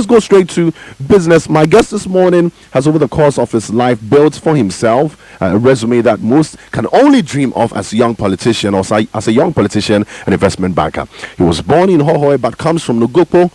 let's go straight to business. My guest this morning has, over the course of his life, built for himself a resume that most can only dream of as a young politician, or as a young politician and investment banker. He was born in Hohoe but comes from Nogokpo,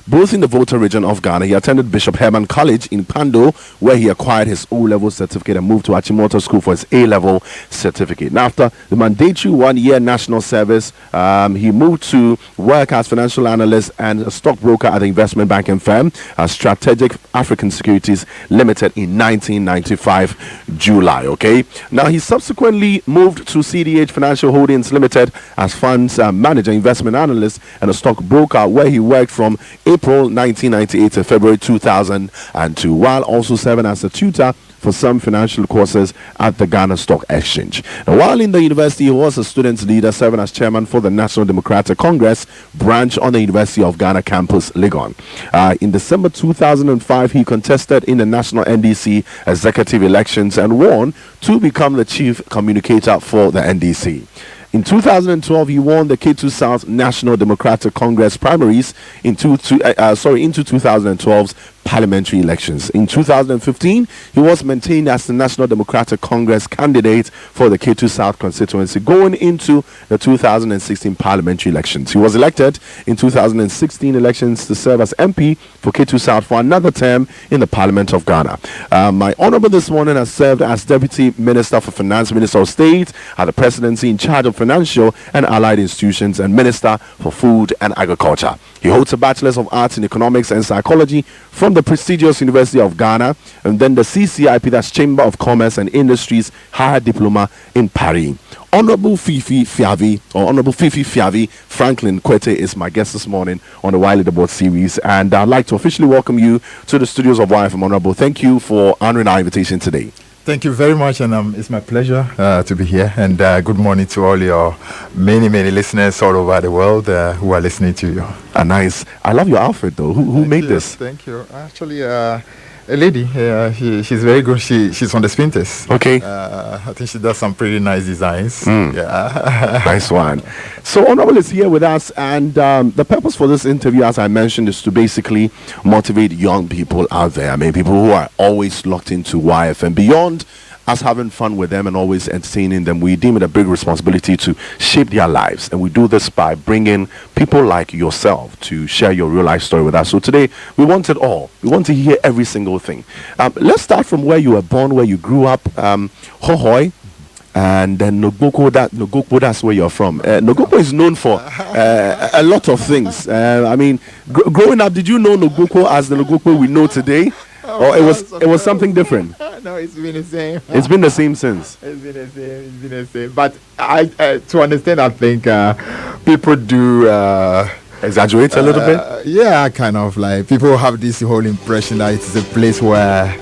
both in the Volta region of Ghana. He attended Bishop Herman College in Pando, where he acquired his O-level certificate and moved to Achimota School for his A-level certificate. Now, after the mandatory one-year national service, he moved to work as financial analyst and a stockbroker at the investment banking firm Strategic African Securities Limited in 1995 July. Okay. Now, he subsequently moved to CDH Financial Holdings Limited as funds manager, investment analyst, and a stockbroker, where he worked from April 1998 to February 2002, while also serving as a tutor for some financial courses at the Ghana Stock Exchange. Now, while in the university, he was a student leader, serving as chairman for the National Democratic Congress branch on the University of Ghana campus, Legon. In December 2005, he contested in the national NDC executive elections and won to become the chief communicator for the NDC. In 2012, he won the Ketu South National Democratic Congress primaries into 2012's parliamentary elections. In 2015, he was maintained as the National Democratic Congress candidate for the Ketu South constituency going into the 2016 parliamentary elections. He was elected in 2016 elections to serve as MP for Ketu South for another term in the Parliament of Ghana. My honorable this morning has served as Deputy Minister for Finance, Minister of State at the Presidency in charge of financial and allied institutions, and Minister for Food and Agriculture. He holds a Bachelor's of Arts in Economics and Psychology from the prestigious University of Ghana, and then the CCIP, that's Chamber of Commerce and Industries, Higher Diploma in Paris. Honorable Fifi Fiavi, or Honorable Fifi Fiavi Franklin Kwetey, is my guest this morning on the Wiley the Board series, and I'd like to officially welcome you to the studios of YFM. Honorable, thank you for honoring our invitation today. Thank you very much, and it's my pleasure to be here. And good morning to all your many listeners all over the world who are listening to you. Nice. I love your outfit, though. Who made this? Thank you. Actually, a lady. She's very good. She's on the Spinters. Okay. I think she does some pretty nice designs. Yeah. Nice one. So Honorable is here with us, and the purpose for this interview, as I mentioned, is to basically motivate young people out there. I mean, people who are always locked into YFM. Beyond us having fun with them and always entertaining them, we deem it a big responsibility to shape their lives, and we do this by bringing people like yourself to share your real life story with us. So today we want it all. We want to hear every single thing. Let's start from where you were born, where you grew up, Hohoe, and then Nogokpo, that's where you're from. Nogokpo is known for a lot of things. I mean, growing up, did you know Nogokpo as the Nogokpo we know today? Or it was something different? No, it's been the same. It's been the same since. It's been the same. But I to understand, I think people do exaggerate a little bit. Yeah, kind of like people have this whole impression that it's a place where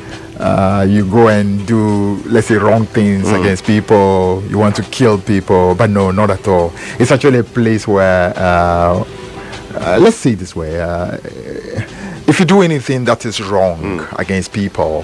you go and do, let's say, wrong things against people. You want to kill people, but no, not at all. It's actually a place where, let's say it this way. If you do anything that is wrong against people,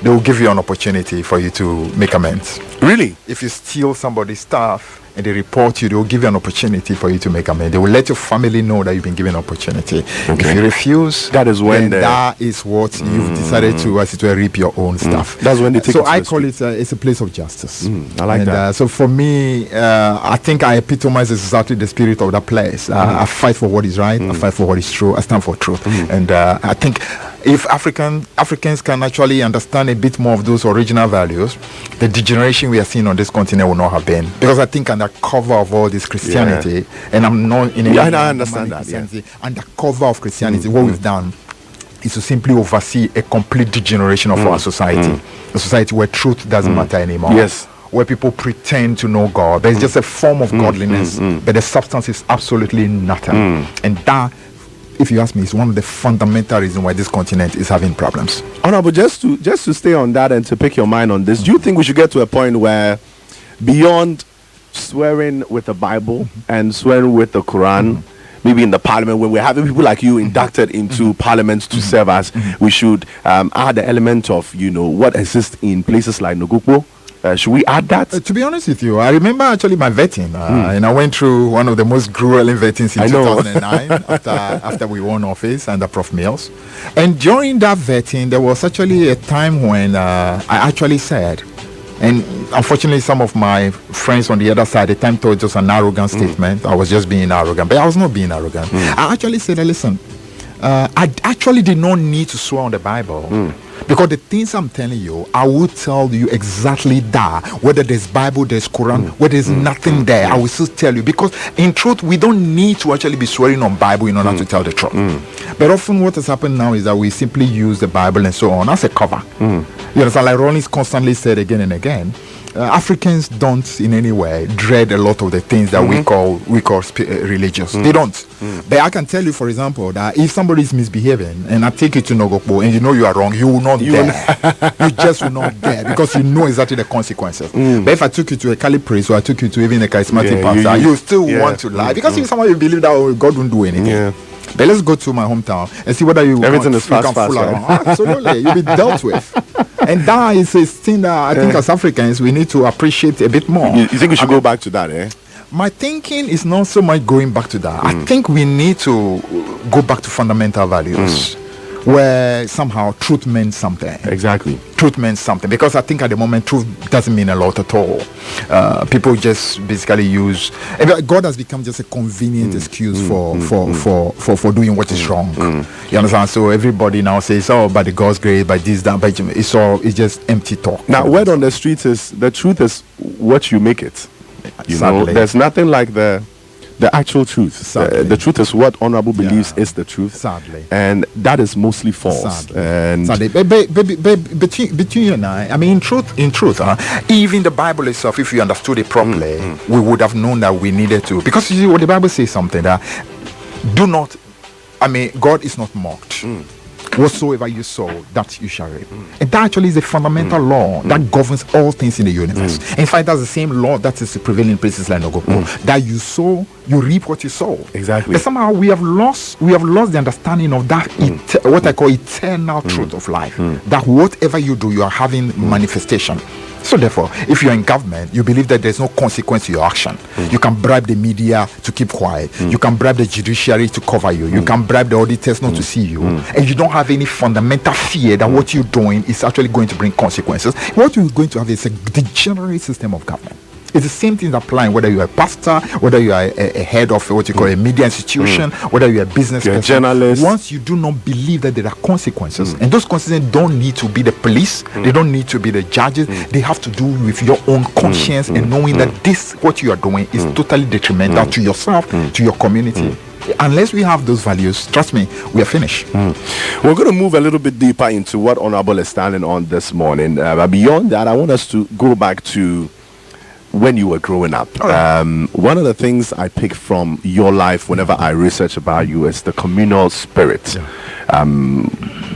they will give you an opportunity for you to make amends. Really? If you steal somebody's stuff and they report you, they will give you an opportunity for you to make amends. They will let your family know that you've been given an opportunity. Okay. If you refuse, that is when that is what you've decided to, as it were, reap your own stuff. That's when they take. So I call it it's a place of justice. I like that. So for me, I think I epitomize exactly the spirit of that place. I fight for what is right. I fight for what is true. I stand for truth. And I think if Africans can actually understand a bit more of those original values, the degeneration we are seeing on this continent will not have been. Because I think under cover of all this Christianity, and I'm not in a I understand that. Under cover of Christianity, what we've done is to simply oversee a complete degeneration of our society. A society where truth doesn't matter anymore. Yes. Where people pretend to know God. There's just a form of godliness, but the substance is absolutely nothing. And that, if you ask me, is one of the fundamental reasons why this continent is having problems. Honorable, just to stay on that and to pick your mind on this, do you think we should get to a point where, beyond swearing with the Bible and swearing with the Quran, maybe in the parliament, when we're having people like you inducted into parliament to serve us, we should add the element of, what exists in places like Nogokpo, Should we add that? To be honest with you, I remember actually my vetting, and I went through one of the most grueling vettings in 2009 after we won office under Prof. Mills. And during that vetting, there was actually a time when I actually said, and unfortunately some of my friends on the other side at the time thought it was an arrogant statement. I was just being arrogant, but I was not being arrogant. I actually said, listen, I actually did not need to swear on the Bible. Because the things I'm telling you, I will tell you exactly that. Whether there's Bible, there's Quran, whether there's nothing there, I will still tell you. Because in truth, we don't need to actually be swearing on Bible in order to tell the truth. But often what has happened now is that we simply use the Bible and so on as a cover. You understand? Like Rollins constantly said again and again, Africans don't in any way dread a lot of the things that we call religious. They don't. But I can tell you, for example, that if somebody is misbehaving and I take you to Nogokbo and you know you are wrong, you will not dare. You just will not dare because you know exactly the consequences. But if I took you to a Kali priest or I took you to even a charismatic pastor, you still want to lie because if someone you believe that God won't do anything. But let's go to my hometown and see whether you everything is fast, right? Absolutely, you'll be dealt with. And that is a thing that I think as Africans we need to appreciate a bit more. You think we should go back to that, eh? My thinking is not so much going back to that. I think we need to go back to fundamental values where somehow truth meant something. Exactly. Truth meant something. Because I think at the moment truth doesn't mean a lot at all. People just basically use... God has become just a convenient excuse for doing what is wrong. You understand? So everybody now says, oh, by the God's grace, by this, that, by it's just empty talk. Now, word on the streets is the truth is what you make it. You know, there's nothing like the actual truth. The truth is what Honorable believes is the truth. Sadly. And that is mostly false. Sadly. And between you and I mean, in truth, even the Bible itself, if you understood it properly, we would have known that we needed to. Because you see, what the Bible says something that God is not mocked. Whatsoever you sow, that you shall reap. And that actually is a fundamental law that governs all things in the universe. In fact, that's the same law that is prevailing in places like Nogopo. That you sow, you reap what you sow. Exactly. But somehow we have lost the understanding of that what I call eternal truth of life. That whatever you do, you are having manifestation. So therefore, if you're in government, you believe that there's no consequence to your action. You can bribe the media to keep quiet. You can bribe the judiciary to cover you. You can bribe the auditors not to see you. And you don't have any fundamental fear that what you're doing is actually going to bring consequences. What you're going to have is a degenerate system of government. It's the same thing applying whether you're a pastor, whether you are a head of what you call a media institution, whether you're a business person. A journalist. Once you do not believe that there are consequences, and those consequences don't need to be the police, they don't need to be the judges, they have to do with your own conscience and knowing that this, what you are doing, is totally detrimental to yourself, to your community. Unless we have those values, trust me, we are finished. We're going to move a little bit deeper into what Honorable is standing on this morning. But beyond that, I want us to go back to when you were growing up. One of the things I pick from your life whenever I research about you is the communal spirit.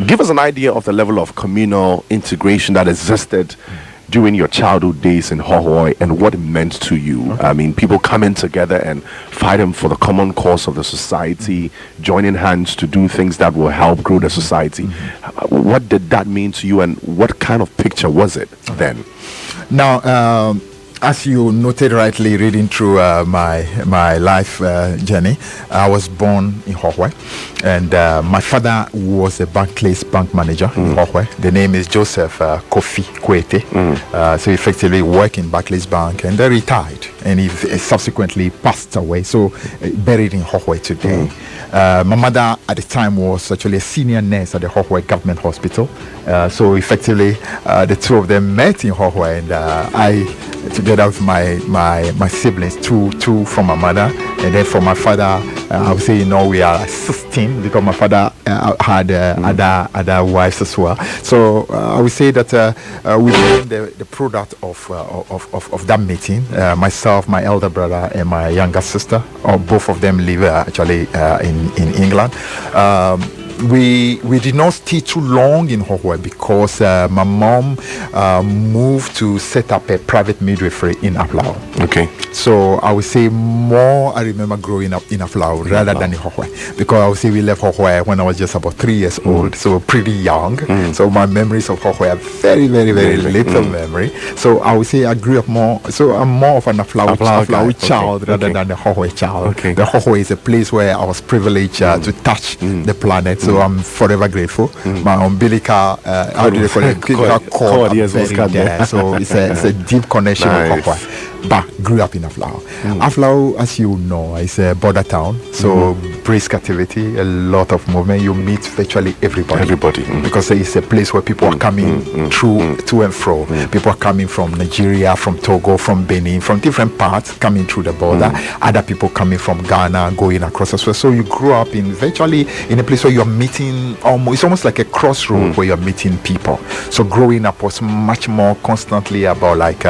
Give us an idea of the level of communal integration that existed during your childhood days in Hohoi and what it meant to you. I mean, people coming together and fighting for the common cause of the society, joining hands to do things that will help grow the society. What did that mean to you and what kind of picture was it then? Now, as you noted rightly reading through my life journey, I was born in Hohoi, and my father was a Barclays bank manager in Hohoi. The name is Joseph Kofi Kwetey. So effectively worked in Barclays Bank and then retired, and he subsequently passed away, so buried in Hohoi today. My mother at the time was actually a senior nurse at the Hohoi Government Hospital. So effectively the two of them met in Hohoi, and I, together with my siblings, two from my mother, and then from my father, I would say, we are 16 because my father had other wives as well. So I would say that we became the product of that meeting. Myself, my elder brother, and my younger sister, or both of them live actually in England. We did not stay too long in Hohoi because my mom moved to set up a private midwifery in Aplao. Okay. So I would say more I remember growing up in Aflau rather than in Hohwe, because I would say we left Hohwe when I was just about 3 years old, so pretty young. So my memories of Hohwe are very, very, very little memory. So I would say I grew up more. So I'm more of an Aflau child rather than the Hohwe child. The Hohwe is a place where I was privileged to touch the planet. So I'm forever grateful. My umbilical, how do they call it? Umbilical cord, yes, very there. So it's a deep connection with Hohwe. But grew up in Aflau. Aflau, as you know, is a border town. So brisk activity, a lot of movement. You meet virtually everybody. Because it's a place where people are coming through to and fro. People are coming from Nigeria, from Togo, from Benin, from different parts coming through the border. Other people coming from Ghana, going across as well. So you grew up in virtually in a place where you're meeting it's almost like a crossroad where you're meeting people. So growing up was much more constantly about like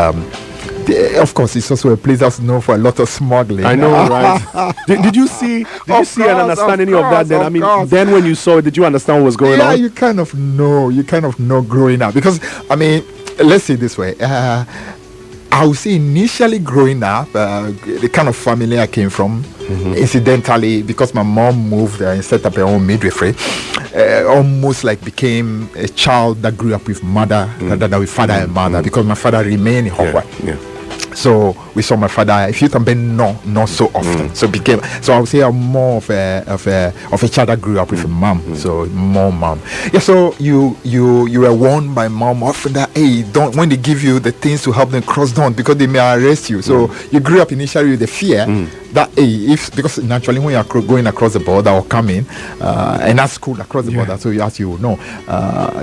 of course, it's also a place that's known for a lot of smuggling. I know, right? did you see an understanding of that then? I mean, then when you saw it, did you understand what was going on? Yeah, you kind of know growing up. Because, I mean, let's say it this way. I would say initially growing up, the kind of family I came from, incidentally, because my mom moved and set up her own midwifery, almost like became a child that grew up with mother rather than with father and mother, because my father remained in Hawaii. So we saw my father, if you can be not so often. So I would say I'm more of a child that grew up with a mom. So more mom. Yeah, so you were warned by mom often that, hey, don't, when they give you the things to help them cross down, because they may arrest you. So you grew up initially with the fear that, hey, because naturally when you're going across the border or coming, and that's school across the border, so as you know,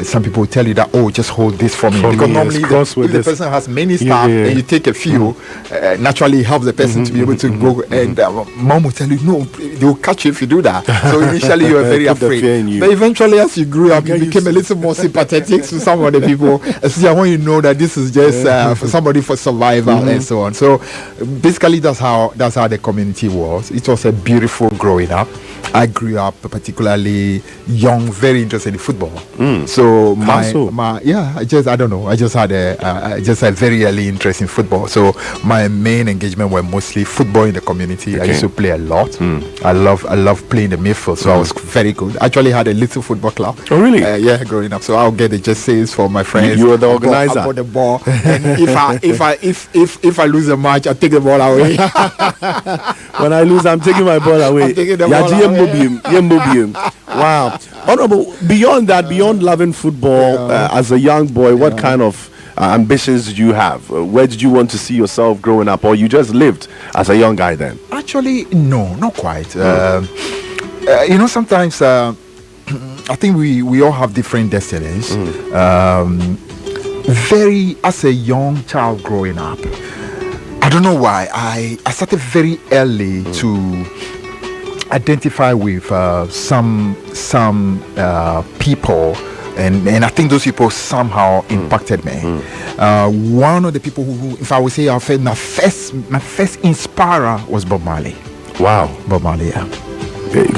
some people will tell you that, oh, just hold this for me. Because normally if the person has many staff and you take a few, naturally helps the person to be able to go, and mom will tell you, no, they will catch you if you do that. So initially you were very afraid, but eventually as you grew up, you became a little more sympathetic to some of the people, especially when you know that this is just for somebody for survival and so on. So basically that's how the community was. It was a beautiful growing up. I grew up particularly young, very interested in football. So I just had a very early interest in football. So my main engagement were mostly football in the community. I used to play a lot. I love playing the midfield, so I was very good. I actually had a little football club. Oh really? Yeah, growing up. So I'll get the jerseys for my friends. You were the organizer. I bought the ball, and if I lose a match, I take the ball away. When I lose, I'm taking my ball away. I'm taking the ball away. Wow. Honorable, beyond that, beyond loving football, as a young boy, what kind of ambitions did you have? Where did you want to see yourself growing up, or you just lived as a young guy then? Actually, no, not quite. Sometimes I think we all have different destinies. As a young child growing up, I don't know why I started very early to identify with some people, and I think those people somehow impacted me. One of the people who, if I would say, my first inspirer was Bob Marley. Wow. Bob Marley, yeah.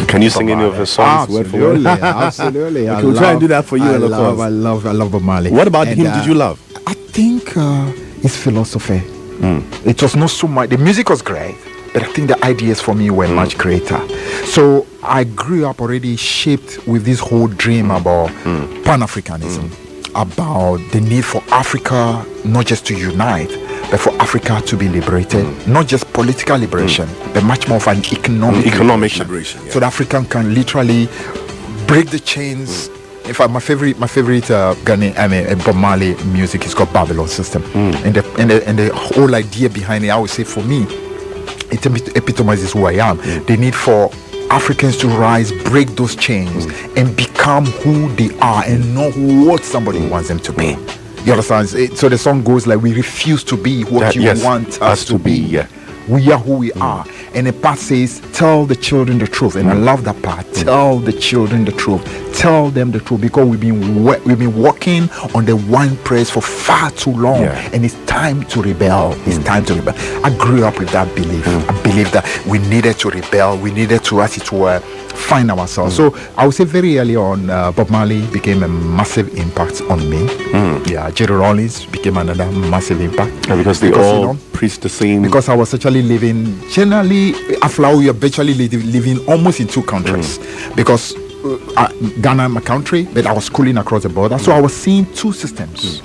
Can you sing any of his songs word for word? Absolutely. We'll try and do that for you. I love Bob Marley. What about him did you love? I think his philosophy. It was not so much, the music was great, but I think the ideas for me were much greater. So I grew up already shaped with this whole dream about Pan-Africanism, about the need for Africa not just to unite, but for Africa to be liberated, not just political liberation, but much more of an economic liberation. So that Africa can literally break the chains. In fact, my favorite Ghanaian, Bob Marley music is called Babylon System, and the whole idea behind it, I would say, for me, it epitomizes who I am. The need for Africans to rise, break those chains, and become who they are, and not what somebody wants them to be. You understand? So the song goes like, we refuse to be what you want us to be. Yeah. We are who we are. And the part says, tell the children the truth. And I love that part. Tell the children the truth. Tell them the truth, because we've been working on the one praise for far too long, and it's time to rebel. It's time to rebel. I grew up with that belief. I believe that we needed to rebel. We needed to, as it were, find ourselves. So I would say very early on, Bob Marley became a massive impact on me. Yeah, Jerry Rollins became another massive impact. And because they all preach the same. Because I was actually living, generally, Aflau, we are virtually living almost in two countries. Because Ghana, my country, but I was schooling across the border. So I was seeing two systems.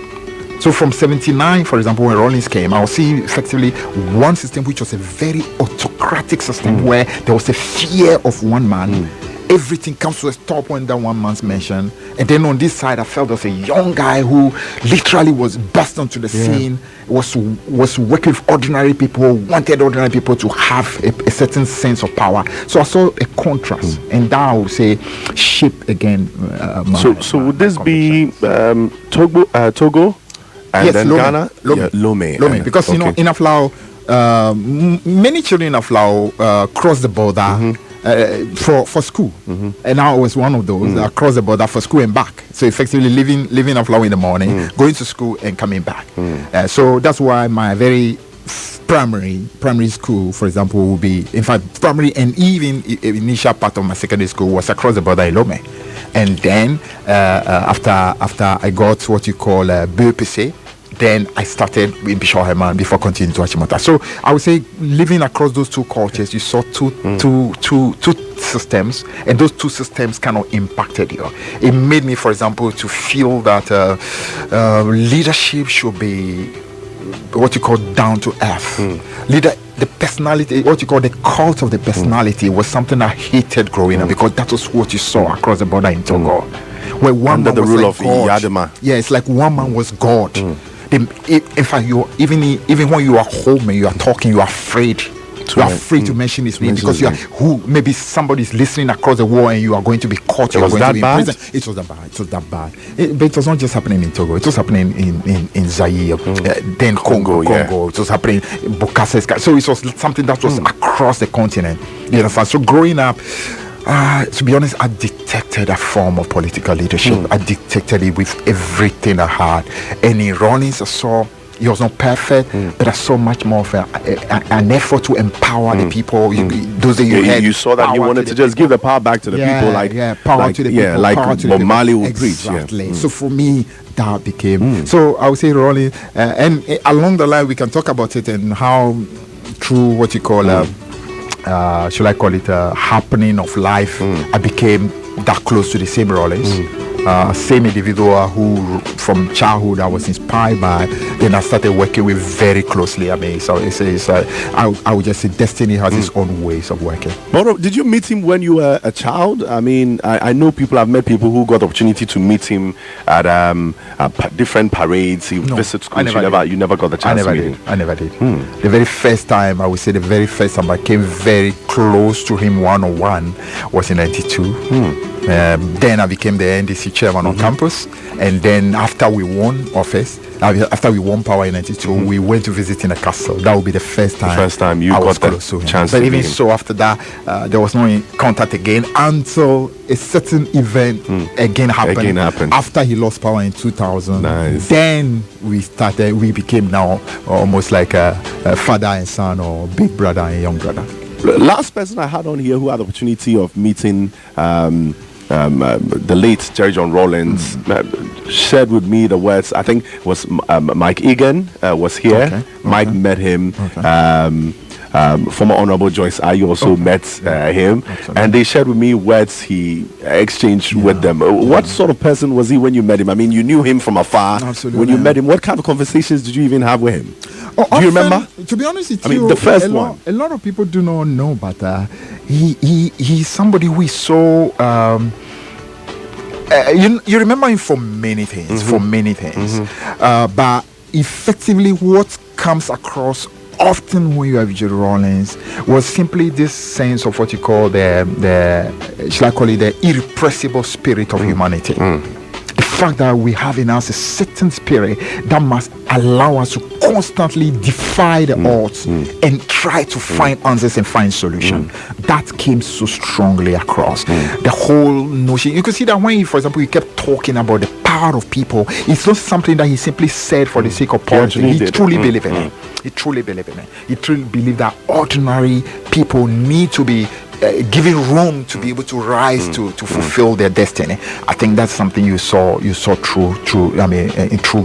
So from 79, for example, when Rollins came, I was seeing effectively one system which was a very autocratic system where there was a fear of one man. Everything comes to a stop when that one man's mentioned. And then on this side, I felt there was a young guy who literally was burst onto the scene, was working with ordinary people, wanted ordinary people to have a certain sense of power. So I saw a contrast, and that I would say shape again. So would this be Togo? And then Lome. Ghana? Lome. Because you know, in Aflau, many children in Aflau cross the border for school, and I was one of those that crossed the border for school and back. So effectively living Aflau in the morning, going to school and coming back. So that's why my very primary school, for example, will be, in fact, primary and even initial part of my secondary school was across the border in Lome. And then after I got what you call BPC, then I started with Bishop Herman before continuing to Achimota. So I would say living across those two cultures, you saw two systems, and those two systems kind of impacted you. It made me, for example, to feel that leadership should be what you call down to earth. The personality, what you call the cult of the personality, was something I hated growing up, because that was what you saw across the border in Togo, where one under man the was rule like of God. Yadema. Yeah, it's like one man was God. In fact, even when you are home and you are talking, you are afraid. You are afraid to mention his name, because you are maybe somebody is listening across the world and you are going to be caught. You are going to be in prison. It was that bad. But it was not just happening in Togo. It was happening in Zaire, then Congo. It was happening in Bokassa. So it was something that was across the continent. You understand? So growing up, to be honest, I detected a form of political leadership. I detected it with everything I had. And in Rollins, I saw he was not perfect, but I saw much more of an effort to empower the people. Those that you saw that you wanted to just give the power back to the people, power to the people, like Bob Marley would preach. So for me, that became so. I would say Rollins, and along the line we can talk about it and how through what you call should I call it a happening of life, I became that close to the same Rollins. Same individual who from childhood I was inspired by, then I started working with very closely. I mean, so I would just say destiny has its own ways of working. But did you meet him when you were a child? I mean, I know I've met people who got the opportunity to meet him at different parades. He visited schools. You never got the chance to meet him. I never did. The very first time, I would say the very first time I came very close to him one-on-one was in 92. Then I became the NDC chairman on campus, and then after we won power in 92, we went to visit in a castle. That would be the first time you got the chance. But even so, after that, there was no contact again until a certain event again happened. After he lost power in 2000. Nice. Then we became now almost like a father and son, or big brother and young brother. Last person I had on here who had the opportunity of meeting the late Jerry John Rollins shared with me the words. I think it was Mike Egan was here. Mike met him. Former Honorable Joyce I also met him, and they shared with me words he exchanged with them. What sort of person was he when you met him? I mean, you knew him from afar. Absolutely. When you met him, what kind of conversations did you even have with him? Do you remember? To be honest with you, I mean, the first one. A lot of people do not know, but he's somebody we saw. You remember him for many things, but effectively, what comes across often when you have Jerry Rollins was simply this sense of what you call shall I call it the irrepressible spirit of humanity. The fact that we have in us a certain spirit that must allow us to constantly defy the odds and try to find answers and find solutions. That came so strongly across. The whole notion, you can see that when for example, he kept talking about the power of people, it's not something that he simply said for the sake of politics. He truly believed in it. He truly believed in it. He truly believed that ordinary people need to be giving room to be able to rise to fulfill their destiny. I think that's something you saw through through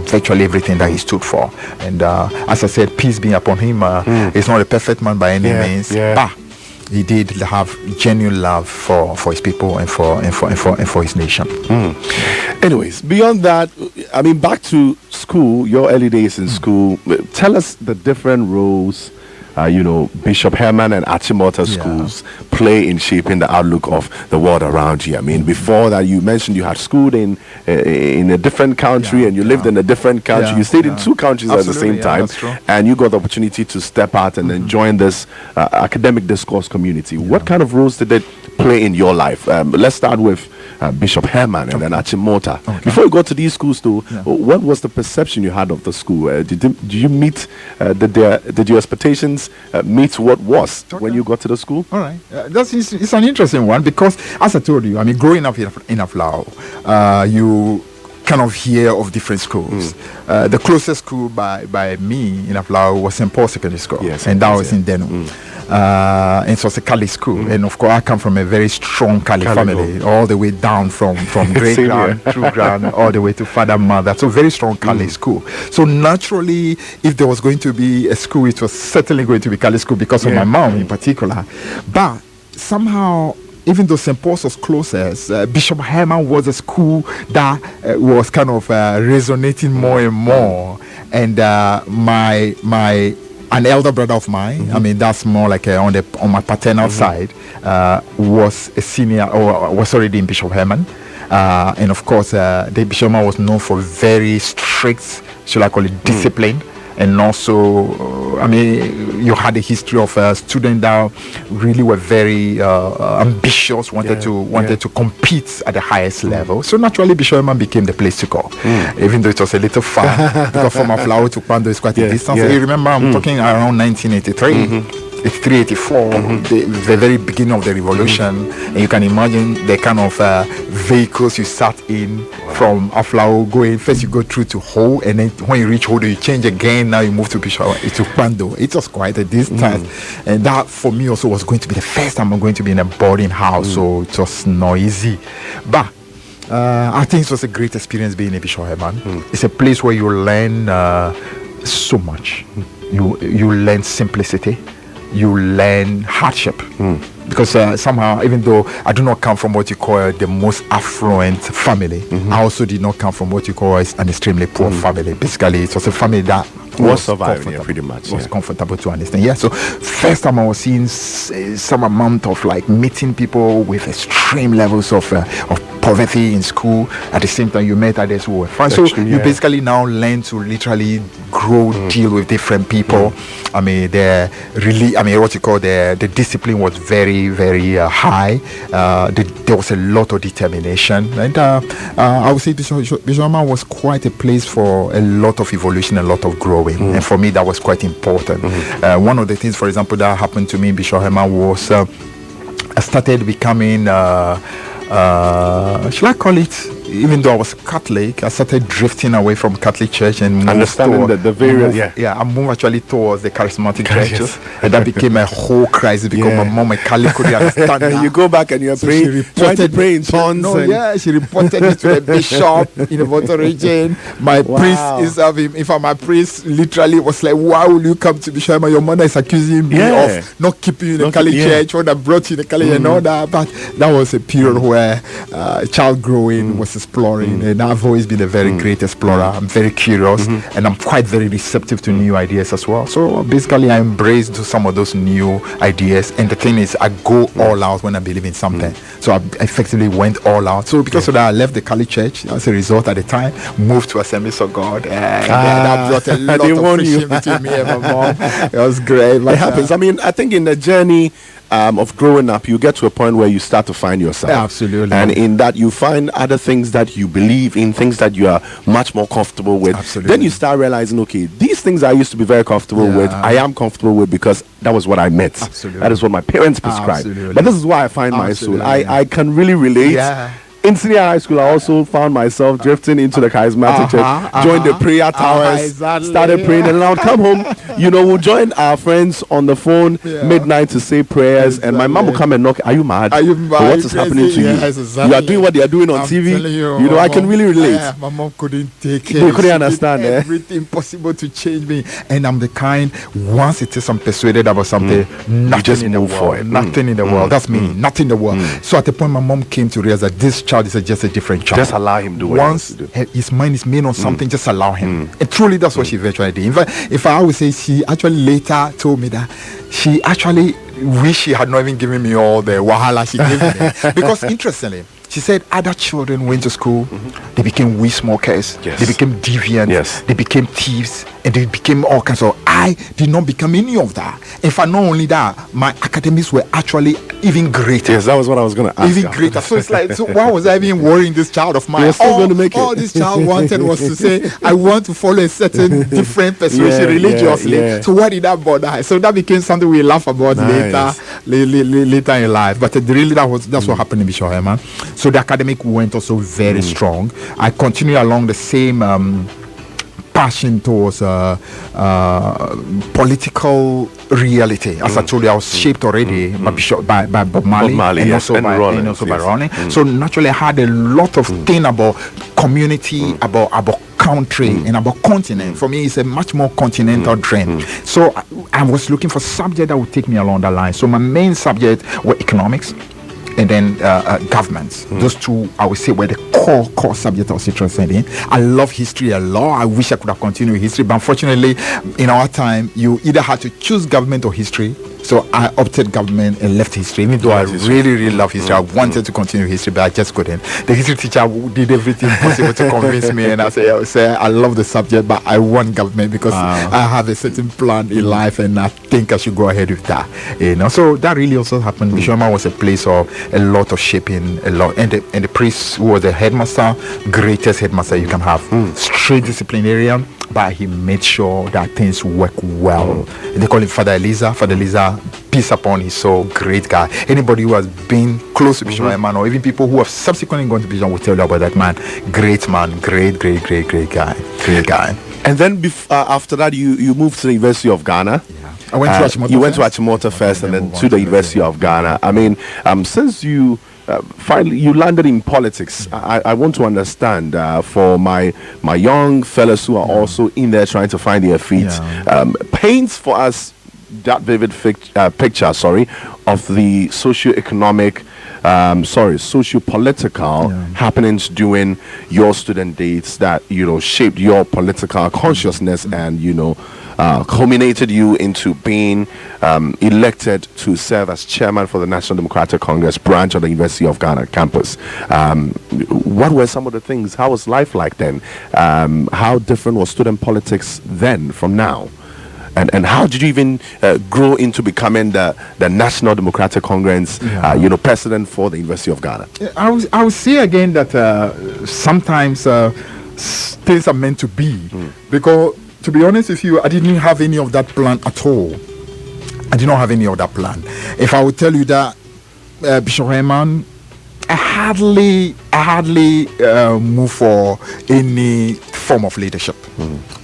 virtually everything that he stood for. And as I said, peace be upon him. He's not a perfect man by any means, but he did have genuine love for his people and for his nation. Anyways, beyond that, I mean, back to school, your early days in school. Tell us the different roles Bishop Herman and Achimota schools play in shaping the outlook of the world around you. I mean, before that, you mentioned you had schooled in a different country and you lived in a different country. You stayed in two countries at the same time, and you got the opportunity to step out and then join this academic discourse community. What kind of roles did it play in your life? Let's start with Bishop Herman and then Achimota. Before you got to these schools, though, what was the perception you had of the school? Did you meet? Did your expectations meet what was when you got to the school? All right, it's an interesting one because, as I told you, I mean, growing up in Aflao, you kind of hear of different schools. The closest school by me in Aflao was St. Paul Secondary School, and that was in Denham. And it was a Kali school, and of course I come from a very strong Kali family, all the way down from great grand, true grand, all the way to father, mother. So very strong Kali school. So naturally, if there was going to be a school, it was certainly going to be Kali school because of my mom in particular. But somehow, even though St. Paul's was closest, Bishop Herman was a school that was kind of resonating more and more. And an elder brother of mine, I mean, that's more like on my paternal side, was a senior, or was already in Bishop Herman. And of course, the Bishop Herman was known for very strict, should I call it, discipline. And also, I mean, you had a history of students that really were very ambitious, wanted to compete at the highest level. So naturally, Bishop Herman became the place to go, even though it was a little far. Because from Aflao to Kwando is quite a distance. So you remember, I'm talking around 1983. 83, 84, the very beginning of the revolution, and you can imagine the kind of vehicles you sat in from Aflao going. First you go through to Ho, and then when you reach Ho, you change again. Now you move to Kwando. It was quite a distance, and that for me also was going to be the first time I'm going to be in a boarding house, so it was noisy, but I think it was a great experience being a Bishop Herman. It's a place where you learn so much. You learn simplicity. You learn hardship, because somehow, even though I do not come from what you call the most affluent family, I also did not come from what you call an extremely poor family. Basically, it was a family that was surviving, pretty much. Was comfortable to understand. So first time I was seeing some amount of like meeting people with extreme levels of poverty in school. At the same time, you met others who were fine. So you basically now learn to literally grow, deal with different people. I mean, what you call the discipline was very, very high. There was a lot of determination, and I would say Bishop Herman was quite a place for a lot of evolution, a lot of growing, and for me that was quite important. One of the things, for example, that happened to me in Bishop Herman was I started becoming. Shall I call it? Even though I was Catholic, I started drifting away from Catholic Church and moved understanding the various. I moved actually towards the charismatic churches, and that became a whole crisis because my mom and Kali couldn't understand that. You go back and you're praying, praying tongues. She reported me to the bishop in the Volta region. My priest my priest literally was like, "Why will you come to Bishop? Your mother is accusing me of not keeping you in the Kali church, when I brought you in the Kali and all that." But that was a period where child growing was exploring, and I've always been a very great explorer. I'm very curious, and I'm quite very receptive to new ideas as well. So basically, I embraced some of those new ideas, and the thing is, I go all out when I believe in something. So I effectively went all out. So because of that, I left the Kali Church as a result at the time, moved to Assemblies of God, and that brought a lot of friction between me and my mom. It was great. But it happens. I mean, I think in the journey of growing up, you get to a point where you start to find yourself. Absolutely. And in that, you find other things that you believe in, things that you are much more comfortable with. Absolutely. Then you start realizing, okay, these things I used to be very comfortable with, I am comfortable with because that was what I met. Absolutely. That is what my parents prescribed. Absolutely. But this is why I find my soul. I can really relate in senior high school, I also found myself drifting into the charismatic church, joined the prayer towers, started praying, and then I would come home. We'll join our friends on the phone midnight to say prayers, and my mom would come and knock. Are you mad? Are you mad? What is happening to you? Yes, exactly. You are doing what they are doing on TV. I can really relate. My mom couldn't take it. They couldn't understand everything possible to change me, and I'm the kind. Once it is I'm persuaded about something, nothing in the world, nothing in the world. That's me, nothing in the world. So at the point, my mom came to realize that this child is just a different child. Just allow him do what Once he wants to do. His mind is made on something, just allow him. And truly, that's what she eventually did. In fact, if I would say, she actually later told me that she actually wish she had not even given me all the wahala she gave me. Because interestingly, she said other children went to school, they became weed smokers, they became deviant, they became thieves, and they became all kinds of. I did not become any of that. In fact, not only that, my academics were actually even greater. Yes, that was what I was going to ask. Even greater. So it's like, so why was I even worrying this child of mine? You're still going to make all this child wanted was to say, I want to follow a certain different persuasion religiously. So why did that bother? So that became something we laugh about later in life. But really, that's what happened in Bishop Herman. So the academic went also very strong. I continued along the same passion towards political reality. As I told you, I was shaped already by Bob Marley, and also by Ronnie. So naturally, I had a lot of thing about community, about country, and about continent. For me, it's a much more continental trend. So I was looking for subject that would take me along that line. So my main subject were economics, and then governments. Those two, I would say, were the core subject I was interested in. I love history a lot. I wish I could have continued history, but unfortunately, in our time, you either had to choose government or history. So I opted government and left history, even though I really love history. I wanted to continue history, but I just couldn't. The history teacher did everything possible to convince me, and I say I love the subject, but I want government because I have a certain plan in life, and I think I should go ahead with that. So that really also happened. Bishop Herman was a place of a lot of shaping, a lot, and the priest who was the headmaster, greatest headmaster you can have, straight disciplinarian, but he made sure that things work well. They call him Father Eliza. Father Eliza, peace upon his soul, great guy. Anybody who has been close to Bishop Herman, or even people who have subsequently gone to Bishop, will tell you about that man. Great man, great guy, great guy. And then after that, you moved to the University of Ghana. I went to Achimota. You went to Achimota first, and then to the University of Ghana. I mean, since you finally you landed in politics, I want to understand for my young fellows who are also in there trying to find their feet. Paints for us that vivid picture, of the socio-economic, socio-political happenings during your student dates that shaped your political consciousness and culminated you into being elected to serve as chairman for the National Democratic Congress branch of the University of Ghana campus. What were some of the things? How was life like then? How different was student politics then from now? And how did you even grow into becoming the National Democratic Congress, president for the University of Ghana? I would say again that sometimes things are meant to be, because to be honest with you, I didn't have any of that plan at all. I did not have any of that plan. If I would tell you that Bishop Herman, I hardly move for any form of leadership.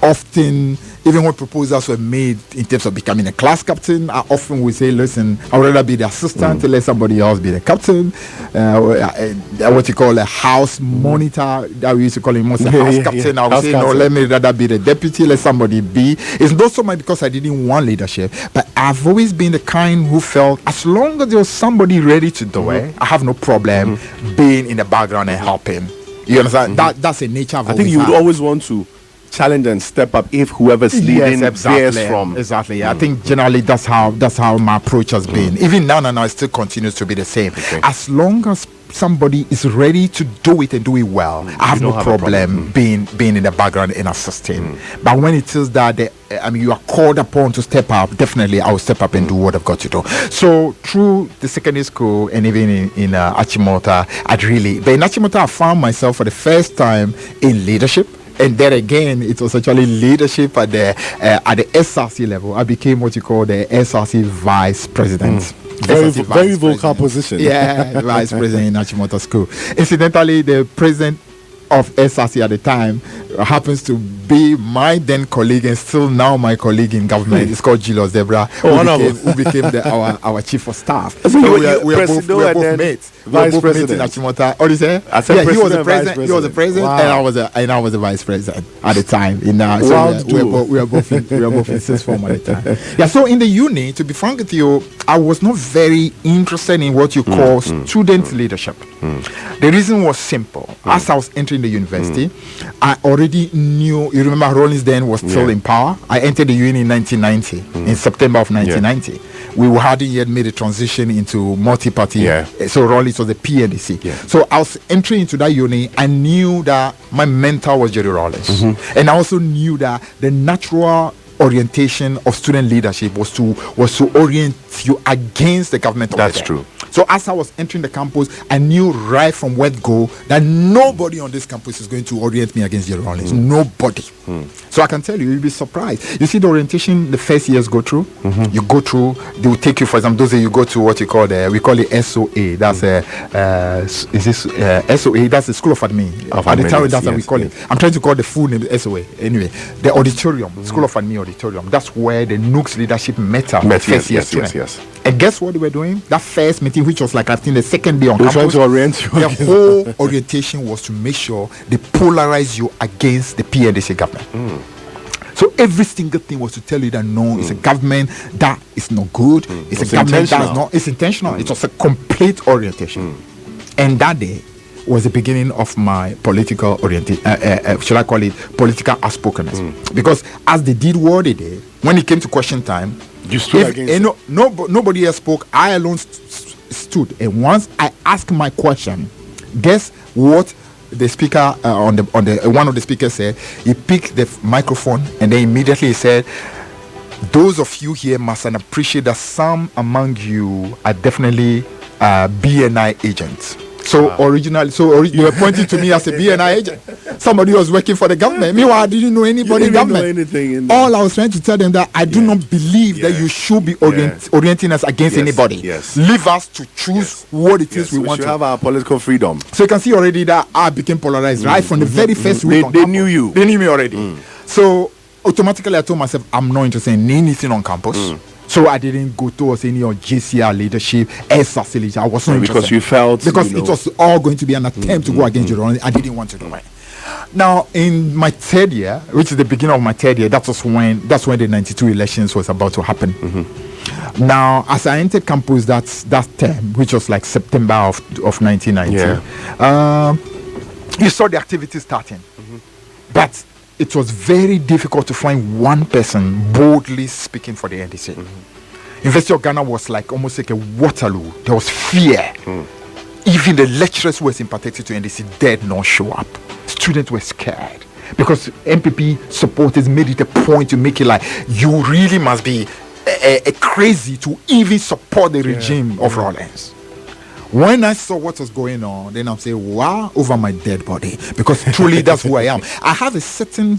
Often, even when proposals were made in terms of becoming a class captain, I often would say, listen, I would rather be the assistant to let somebody else be the captain. What you call a house monitor, that we used to call him most a house captain. I would say, no, let me rather be the deputy, let somebody be. It's not so much because I didn't want leadership, but I've always been the kind who felt as long as there was somebody ready to do it, I have no problem being in the background and helping. You understand? That's a nature of I think you would always want to challenge and step up if whoever's leading bears from. Exactly. I think generally that's how my approach has been. Even now, it still continues to be the same. As long as somebody is ready to do it and do it well, I have no problem being in the background and assisting. But when it is that you are called upon to step up, definitely I will step up and do what I've got to do. So through the secondary school and even in Achimota, but in Achimota I found myself for the first time in leadership, And then again, it was actually leadership at the SRC level. I became what you call the SRC vice president. Very vocal position. Yeah, vice president in Achimota School. Incidentally, the president of SRC at the time happens to be my then colleague and still now my colleague in government. It's called Julius Debra, who became our chief of staff. So we are both mates. Vice president in Achimota. What do you say? Yeah, he was the president. He was the president, wow. and I was the vice president at the time. We are both in sixth form at the time. Yeah. So in the uni, to be frank with you, I was not very interested in what you call student leadership. The reason was simple. As I was entering the university, I already knew. You remember, Rollins then was still in power. I entered the uni in 1990, in September of 1990. We hadn't yet made a transition into multi-party. So Rollins was the PNDC. So I was entering into that uni. I knew that my mentor was Jerry Rollins, and I also knew that the natural orientation of student leadership was to orient you against the government. That's true. So as I was entering the campus, I knew right from where to go that nobody on this campus is going to orient me against Jerry Rollins. Nobody. So I can tell you'll be surprised. You see the orientation the first years go through. You go through. They will take you, for example, those days you go to what you call we call it SOA. That's SOA. That's the School of Admin. At the time, that's what we call it. I'm trying to call the full name SOA. Anyway, the auditorium, School of Admin auditorium. That's where the Nooks leadership met up. Yes. And guess what they were doing? That first meeting, which was like I think the second day on campus, trying to orient you. The whole orientation was to make sure they polarize you against the PNDC government. So every single thing was to tell you that no, it's a government that is not good. It's a government that is not. It's intentional. It was a complete orientation. And that day was the beginning of my political orientation. Should I call it political outspokenness? Because as they did what they did, when it came to question time, you stood against nobody else spoke. I alone stood. And once I asked my question, guess what the speaker one of the speakers said? He picked the microphone and then immediately he said, "Those of you here must appreciate that some among you are definitely BNI agents." So originally, you were pointing to me as a BNI agent. Somebody was working for the government. Meanwhile, I didn't know anybody in government. All I was trying to tell them that I do not believe that you should be orienting us against anybody. Leave us to choose what it is we want to have our political freedom. So you can see already that I became polarized right from the very first week. They knew you. They knew me already. So automatically, I told myself I'm not interested in anything on campus. So I didn't go towards any of JCR leadership, SRC leadership. I was not interested. Because you felt... it was all going to be an attempt to go against Jerry Rollins. I didn't want to do it. Now, in my third year, which is the beginning of my third year, that's when the 92 elections was about to happen. Now, as I entered campus that term, which was like September of 1990, you saw the activity starting. But it was very difficult to find one person boldly speaking for the NDC. University of Ghana was like almost like a Waterloo. There was fear. Even the lecturers who were sympathetic to NDC did not show up. Students were scared because MPP supporters made it a point to make it like you really must be crazy to even support the regime of Rollins. When I saw what was going on, then I'm saying, wow, over my dead body. Because truly that's who I am. I have a certain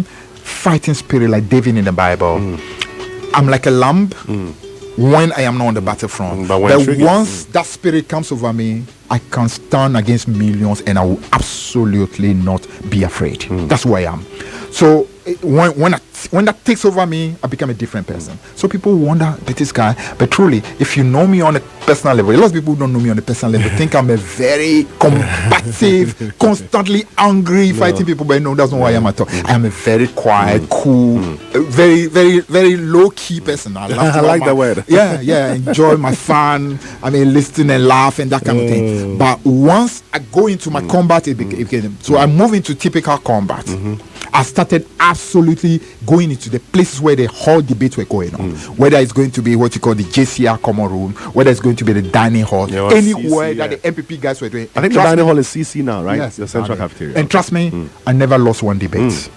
fighting spirit like David in the Bible. I'm like a lamb when I am not on the battlefront. But once that spirit comes over me, I can stand against millions and I will absolutely not be afraid. That's who I am. So when that takes over me, I become a different person. So people wonder, but this guy, but truly, if you know me on a personal level, a lot of people who don't know me on a personal level think I'm a very combative, constantly angry, fighting people, but no, that's not who I am at all. I am a very quiet, cool, very, very, very low-key person. I like the word. Yeah, enjoy my fun. I mean, listen and laugh and that kind of thing. But once I go into my combat, it became, so I move into typical combat. I started absolutely going into the places where the whole debates were going on. Whether it's going to be what you call the JCR common room, whether it's going to be the dining hall, anywhere that the MPP guys were doing. I think the dining hall is CC now, right? Yes, the central cafeteria. And trust me, I never lost one debate.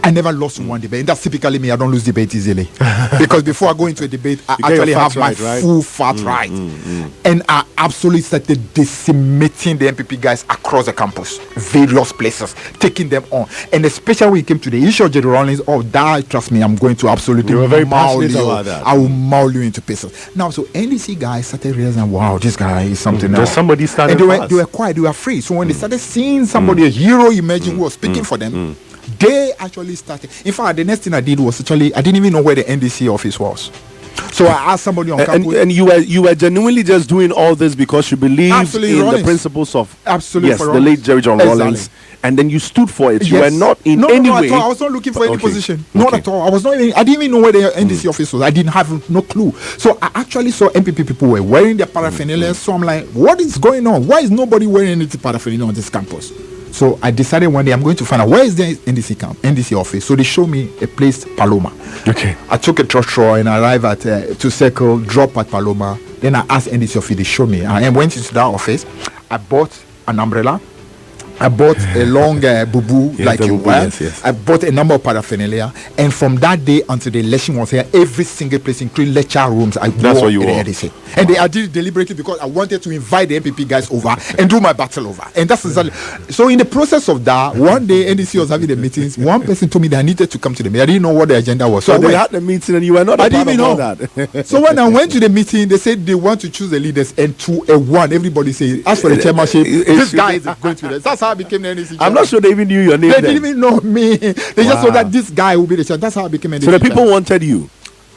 I never lost one debate. And that's typically me. I don't lose debate easily. Because before I go into a debate, I actually have my full fact right. And I absolutely started decimating the MPP guys across the campus, various places, taking them on. And especially when it came to the issue of Jerry Rawlings, trust me, I'm going to absolutely maul you. About that. I will maul you into pieces. Now, so NDC guys started realizing, wow, this guy is something else. There's somebody started. And they were quiet, they were free. So when they started seeing somebody, a hero emerging who was speaking for them, they actually started. In fact, the next thing I did was actually, I didn't even know where the NDC office was. So I asked somebody on campus. And you were genuinely just doing all this because you believe in Rawlings. The principles of Absolutely, the late Jerry John Rawlings. And then you stood for it. You were not in any way. At all. I was not looking for any position. Not at all. I was not even. I didn't even know where the NDC office was. I didn't have no clue. So I actually saw MPP people were wearing their paraphernalia. So I'm like, what is going on? Why is nobody wearing any paraphernalia on this campus? So I decided one day I'm going to find out where is the NDC office. So they showed me a place, Paloma. Okay. I took a trotro and I arrived at to Circle, drop at Paloma. Then I asked NDC office, they showed me. I went into that office. I bought an umbrella. I bought a long boo like you wear. Yes. I bought a number of paraphernalia, and from that day until the election was here, every single place, including lecture rooms, I wore the NDC. And I did it deliberately because I wanted to invite the MPP guys over and do my battle over. And that's exactly. So in the process of that, one day NDC was having the meetings. One person told me that I needed to come to the meeting. I didn't know what the agenda was. So they had the meeting and you were not a part of all that. So when I went to the meeting, they said they want to choose the leaders, and 2-1, everybody said, as for the chairmanship, this guy is going to be there. That's how I became the NDC chairman. I'm not sure they even knew your name. They didn't even know me. They just saw that this guy will be the chairman. That's how I became NDC. So the people wanted you.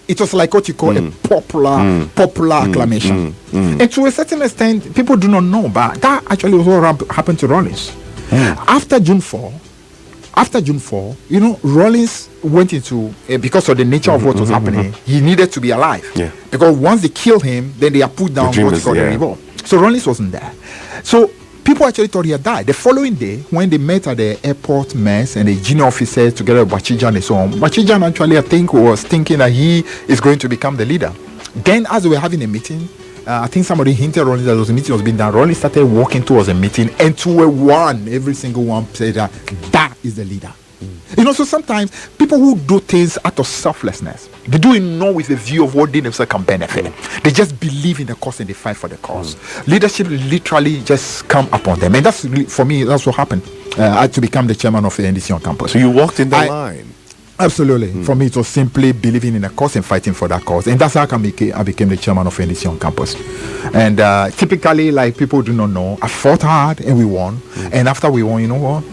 It was like what you call a popular acclamation. And to a certain extent, people do not know, but that actually was what happened to Rawlings. After June 4, Rawlings went into, because of the nature of what was happening, he needed to be alive. Yeah. Because once they kill him, then they are put down what you call the revolt. So Rawlings wasn't there. So people actually thought he had died. The following day, when they met at the airport mess and the junior officers together with Bachijan and so on, Bachijan actually, I think, was thinking that he is going to become the leader. Then, as they were having a meeting, I think somebody hinted Rawlings that there was a meeting was being done. Rawlings started walking towards a meeting, and every single one said that is the leader. So sometimes people who do things out of selflessness, they do it not with a view of what they themselves can benefit. They just believe in the cause and they fight for the cause. Leadership literally just come upon them, and that's really, for me, that's what happened. I had to become the chairman of the NDC on campus. So you walked in the line. Absolutely. For me, it was simply believing in a cause and fighting for that cause, and that's how I became the chairman of NDC on campus. And typically, like people do not know, I fought hard and we won. And after we won, you know what?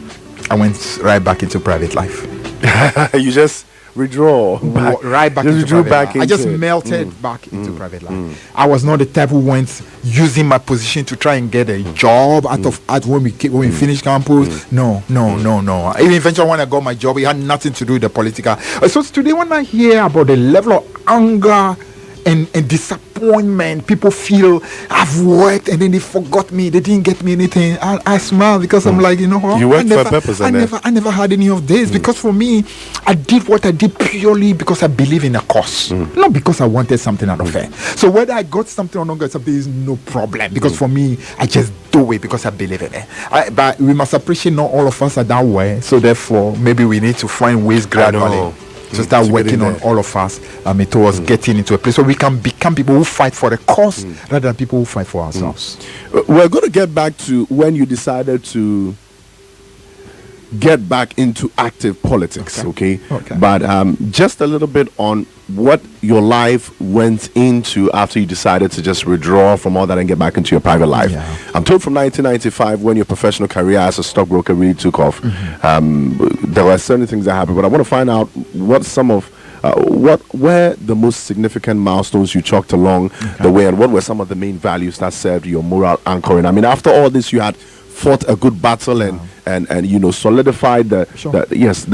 I went right back into private life. You just withdraw right back into private life. I just melted back into private life. I was not the type who went using my position to try and get a job out when we finished campus. No. Even eventually when I got my job, it had nothing to do with the political. So today when I hear about the level of anger and disappointment people feel, I've worked and then they forgot me, they didn't get me anything, I smile because I'm like, you know what, you worked for a purpose. I never had any of this, because for me, I did what I did purely because I believe in a cause, not because I wanted something out of it. So whether I got something or not got something is no problem, because for me, I just do it because I believe in it. But we must appreciate not all of us are that way, so therefore maybe we need to find ways gradually to start working on all of us towards getting into a place where we can become people who fight for the cause rather than people who fight for ourselves. We're going to get back to when you decided to get back into active politics, okay? But just a little bit on what your life went into after you decided to just withdraw from all that and get back into your private life. I'm told from 1995, when your professional career as a stockbroker really took off, there were certain things that happened, but I want to find out what some of what were the most significant milestones you chalked along the way, and what were some of the main values that served your moral anchoring. I mean, after all this, you had fought a good battle and solidified the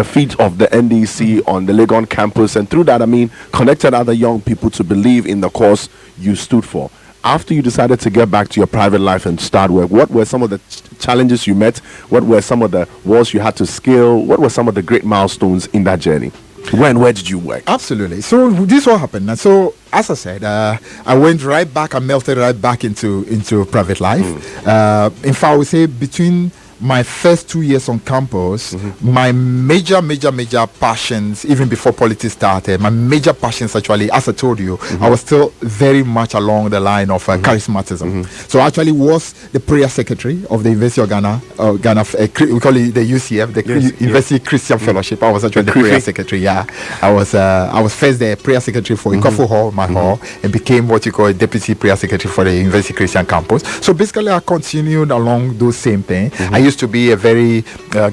feet of the NDC on the Legon campus, and through that, I mean, connected other young people to believe in the cause you stood for. After you decided to get back to your private life and start work, what were some of the challenges you met? What were some of the walls you had to scale? What were some of the great milestones in that journey? Where did you work? Absolutely. So this what happened. And so, as I said, I went right back. I melted right back into private life. In fact, I would say between my first 2 years on campus, my major passions, even before politics started, my major passions actually, as I told you, I was still very much along the line of charismatism. So I actually was the prayer secretary of the University of Ghana, we call it the UCF, the University Christian Fellowship. I was actually the prayer secretary. Yeah, I was first the prayer secretary for Ikofu Hall, my hall, and became what you call a deputy prayer secretary for the University Christian campus. So basically, I continued along those same things. I used to be a very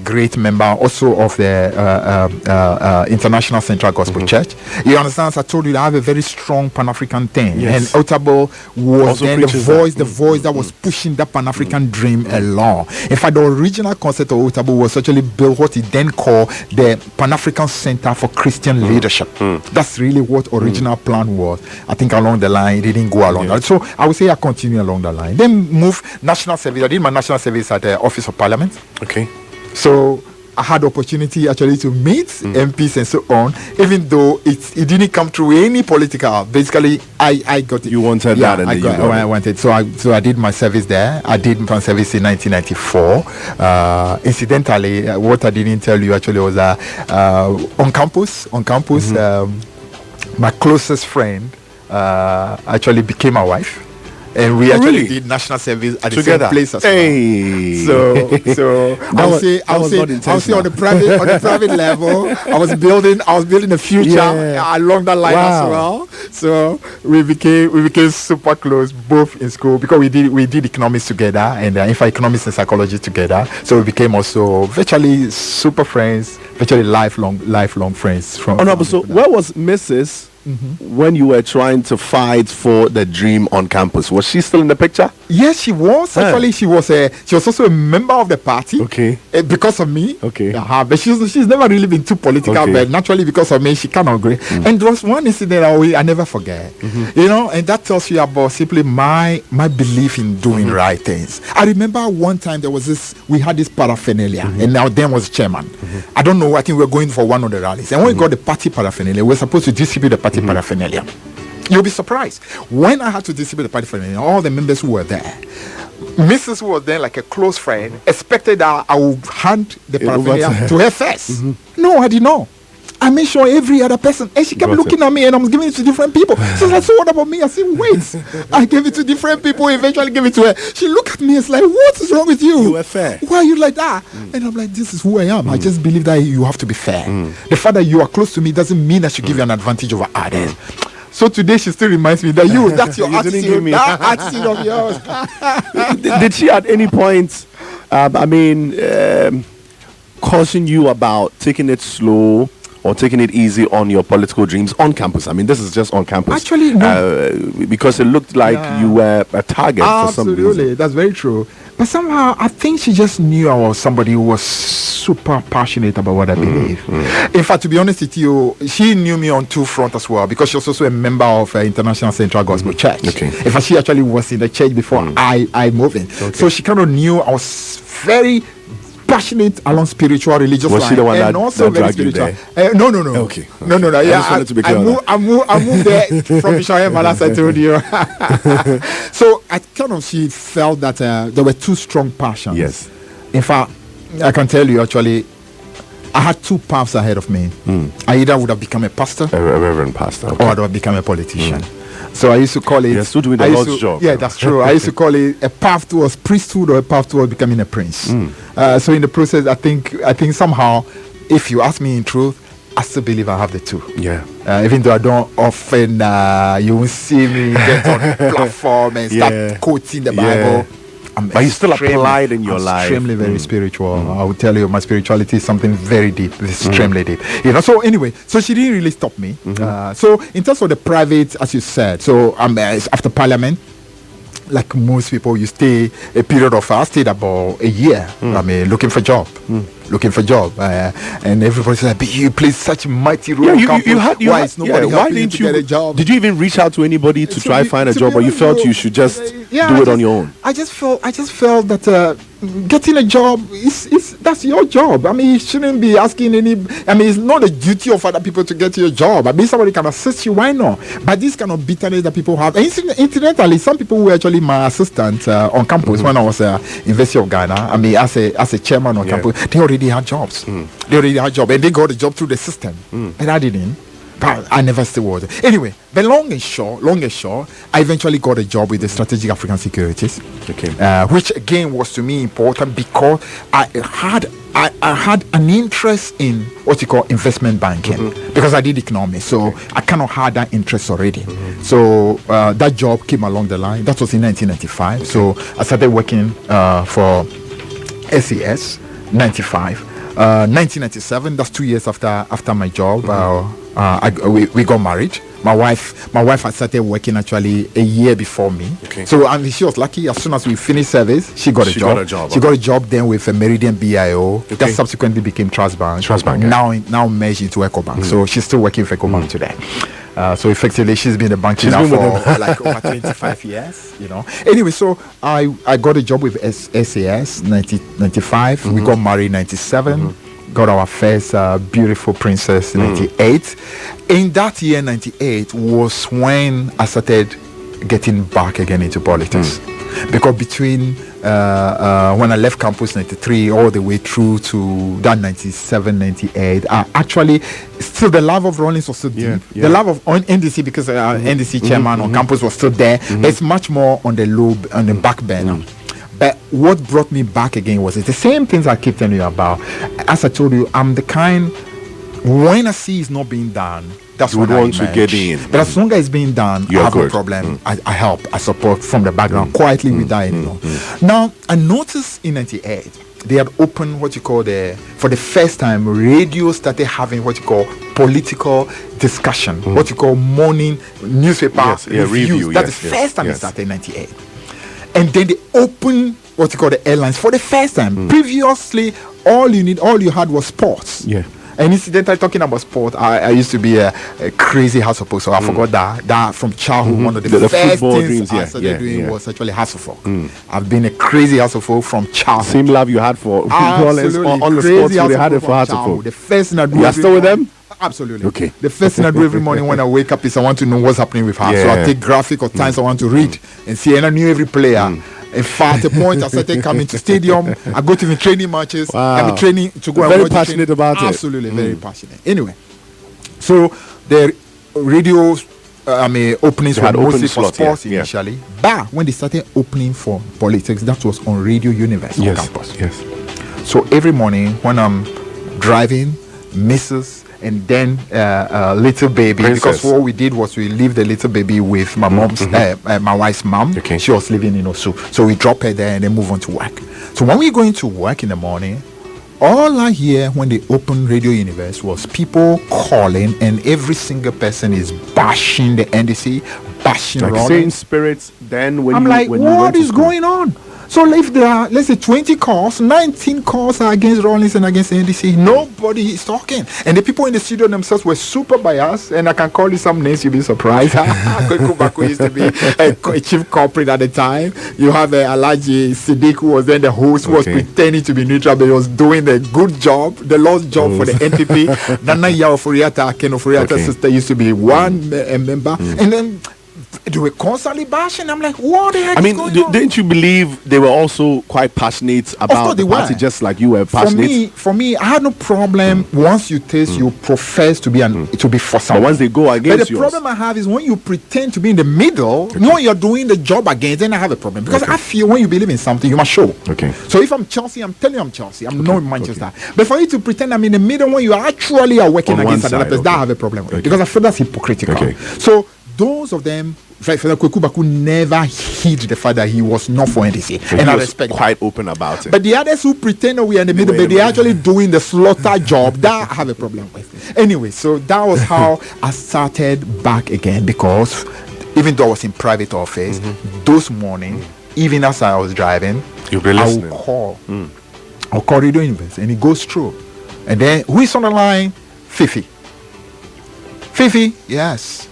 great member also of the International Central Gospel Church. You understand? As I told you, I have a very strong Pan-African thing, and Otabo was also then the voice that was pushing that Pan-African dream along. In fact, the original concept of Otabo was actually built what he then called the Pan-African Center for Christian Leadership. That's really what original plan was. I think along the line, it didn't go along that. So I would say I continue along the line. Then move national service. I did my national service at the Office of Parliament. Okay. So I had opportunity actually to meet MPs and so on, even though it didn't come through any political. Basically, I got it. You wanted that, and I wanted. So I did my service there. I did my service in 1994. Incidentally, what I didn't tell you actually was on campus, my closest friend actually became my wife. And we actually did national service at the same place as well. So I'll say on the private level, I was building a future along that line as well. So we became super close, both in school, because we did economics together, and in fact economics and psychology together. So we became also virtually super friends, virtually lifelong friends. Honorable, so where was Mrs. when you were trying to fight for the dream on campus? Was she still in the picture? Yes, she was. Actually, she was also a member of the party. Okay. Because of me. Okay. But she's never really been too political. Okay. But naturally, because of me, she cannot agree. And there was one incident I never forget. You know, and that tells you about simply my belief in doing right things. I remember one time we had this paraphernalia, and now then was chairman. I don't know. I think we were going for one of the rallies, and when we got the party paraphernalia, we were supposed to distribute the party paraphernalia. You'll be surprised when I had to distribute the party paraphernalia. All the members who were there, Mrs. who was there like a close friend, expected that I would hand the paraphernalia to her first. No, I did not. I made sure every other person, and she kept looking at me, and I was giving it to different people. She was like, "So what about me?" I said, "Wait." I gave it to different people, eventually gave it to her. She looked at me and was like, "What is wrong with you? You were fair. Why are you like that?" And I'm like, "This is who I am. I just believe that you have to be fair. The fact that you are close to me doesn't mean I should give you an advantage over others." So today she still reminds me that that's your attitude, that attitude of yours. Did she at any point, caution you about taking it slow or taking it easy on your political dreams on campus? I mean, this is just on campus. Actually, no. Because it looked like you were a target for some reason. Absolutely, that's very true. But somehow, I think she just knew I was somebody who was super passionate about what I believe. In fact, to be honest with you, she knew me on two fronts as well, because she was also a member of International Central Gospel Church. Okay. In fact, she actually was in the church before I moved in. Okay. So she kind of knew I was very passionate along spiritual, religious was line, she the one and that also very spiritual. No. Okay. No. Yeah, I moved there from Bishayam, as I told you. So she felt that there were two strong passions. Yes. In fact, I can tell you actually, I had two paths ahead of me. I either would have become a pastor, a reverend pastor, or I would have become a politician. So I used to call it. You're still doing the Lord's job. Yeah, that's true. I used to call it a path towards priesthood or a path towards becoming a prince. So in the process, I think somehow, if you ask me in truth, I still believe I have the two. Yeah. Even though I don't often, you won't see me get on a platform and start quoting the Bible. But you still applied in your life. Extremely very spiritual. I will tell you, my spirituality is something very deep, extremely deep. So anyway, so she didn't really stop me. So in terms of the private, as you said, so after Parliament, like most people, you stay a period of, I stayed about a year. Looking for job. And everybody's like, "You play such a mighty role." Why didn't you get a job? Did you even reach out to anybody to try find a job, or you felt you should just do it on your own? I just felt that getting a job is that's your job. I mean, you shouldn't be asking any. I mean, it's not the duty of other people to get your job. I mean, somebody can assist you. Why not? But this kind of bitterness that people have. And incidentally, some people were actually my assistant on campus when I was University of Ghana. I mean, as a chairman on campus, they already had jobs. They already had jobs, and they got a job through the system, and I didn't. But I never still was. Anyway, but long and short, I eventually got a job with the Strategic African Securities, which again was to me important because I had an interest in what you call investment banking because I did economics, so I kind of had that interest already. So that job came along the line. That was in 1995. So I started working for SES 95. 1997. That's 2 years after my job. We got married. My wife had started working actually a year before me. So I mean, she was lucky. As soon as we finished service, she got a job. She got a job then with a Meridian BIO that subsequently became Trust Bank. Now merged into EcoBank. So she's still working for EcoBank today. So effectively, she's been a banker now for like over 25 years. You know. Anyway, so I got a job with SAS 1995. We got married 97. Got our first beautiful princess 98. In that year 98 was when I started getting back again into politics, because between when I left campus 93 all the way through to that 97 98, actually still the love of Rawlings was still deep. The love of NDC, because NDC chairman on campus was still there. It's much more on the back burner. But what brought me back again was the same things I keep telling you about. As I told you, I'm the kind, when I see it's not being done, that's what I want to get in. But as long as it's being done, I have no problem. I help, I support from the background quietly without anyone. Now, I noticed in 98, they had opened what you call for the first time, radio started having what you call political discussion, what you call morning newspaper reviews. That's the first time it started in 98. And then they open what you call the airlines for the first time. Previously, all you had was sports. And incidentally, talking about sport, I used to be a crazy Hasselhoff, so I forgot that from childhood. One of the first things I started doing was actually Hasselhoff. I've been a crazy Hasselhoff from childhood. Same love you had for absolutely on the sports, they had it for Hasselhoff. The first thing I do. You are still with them? Absolutely. Okay. The first thing I do every morning when I wake up is I want to know what's happening with her. So I take graphic or times I want to read and see, and I knew every player. In fact, at the point I started coming to stadium, I go to the training matches. I be training to go and watch. Very passionate about it. Absolutely, very passionate. Anyway, so the radio, openings were mostly for sports initially. But when they started opening for politics, that was on Radio Universe on campus. So every morning when I'm driving, Mrs. and then little baby, Princess. Because what we did was we leave the little baby with my mom's, my wife's mom. She was living in Osu, so we drop her there and then move on to work. So when we go into work in the morning, all I hear when they open Radio Universe was people calling, and every single person is bashing the NDC, bashing like Rawlings. saying spirits. Then when what is going on? So if there are, let's say, 20 calls, 19 calls are against Rawlings and against NDC. Nobody is talking. And the people in the studio themselves were super biased. And I can call you some names, you'll be surprised. Kwetey Baku used to be a chief corporate at the time. You have Alaji Siddiq, who was then the host, who was pretending to be neutral, but he was doing the good job, the lost job for the NPP. Nana Yao Furiata, Ken Furiata's sister, used to be one member. And then they were constantly bashing. I'm like, what the heck is going on? Didn't you believe they were also quite passionate about the party, just like you were passionate? For me, I had no problem. Once you taste, you profess to be for someone. But once they go against you, the problem I have is when you pretend to be in the middle, when you're doing the job against, then I have a problem. Because I feel when you believe in something, you must show. So if I'm Chelsea, I'm telling you I'm Chelsea. I'm not Manchester. But for you to pretend I'm in the middle when you actually are working against another person, that I have a problem with. Because I feel that's hypocritical. So those of them, Kwetey Baku never hid the fact that he was not for NDC, and I respect quite open about it. But the others who pretend that we are in the middle, but they're actually doing the slaughter job, that I have a problem with. Anyway, so that was how I started back again, because even though I was in private office, those mornings, even as I was driving, I would call. I'll call Radio Universe, and it goes through. And then, who is on the line? Fifi. Fifi, yes.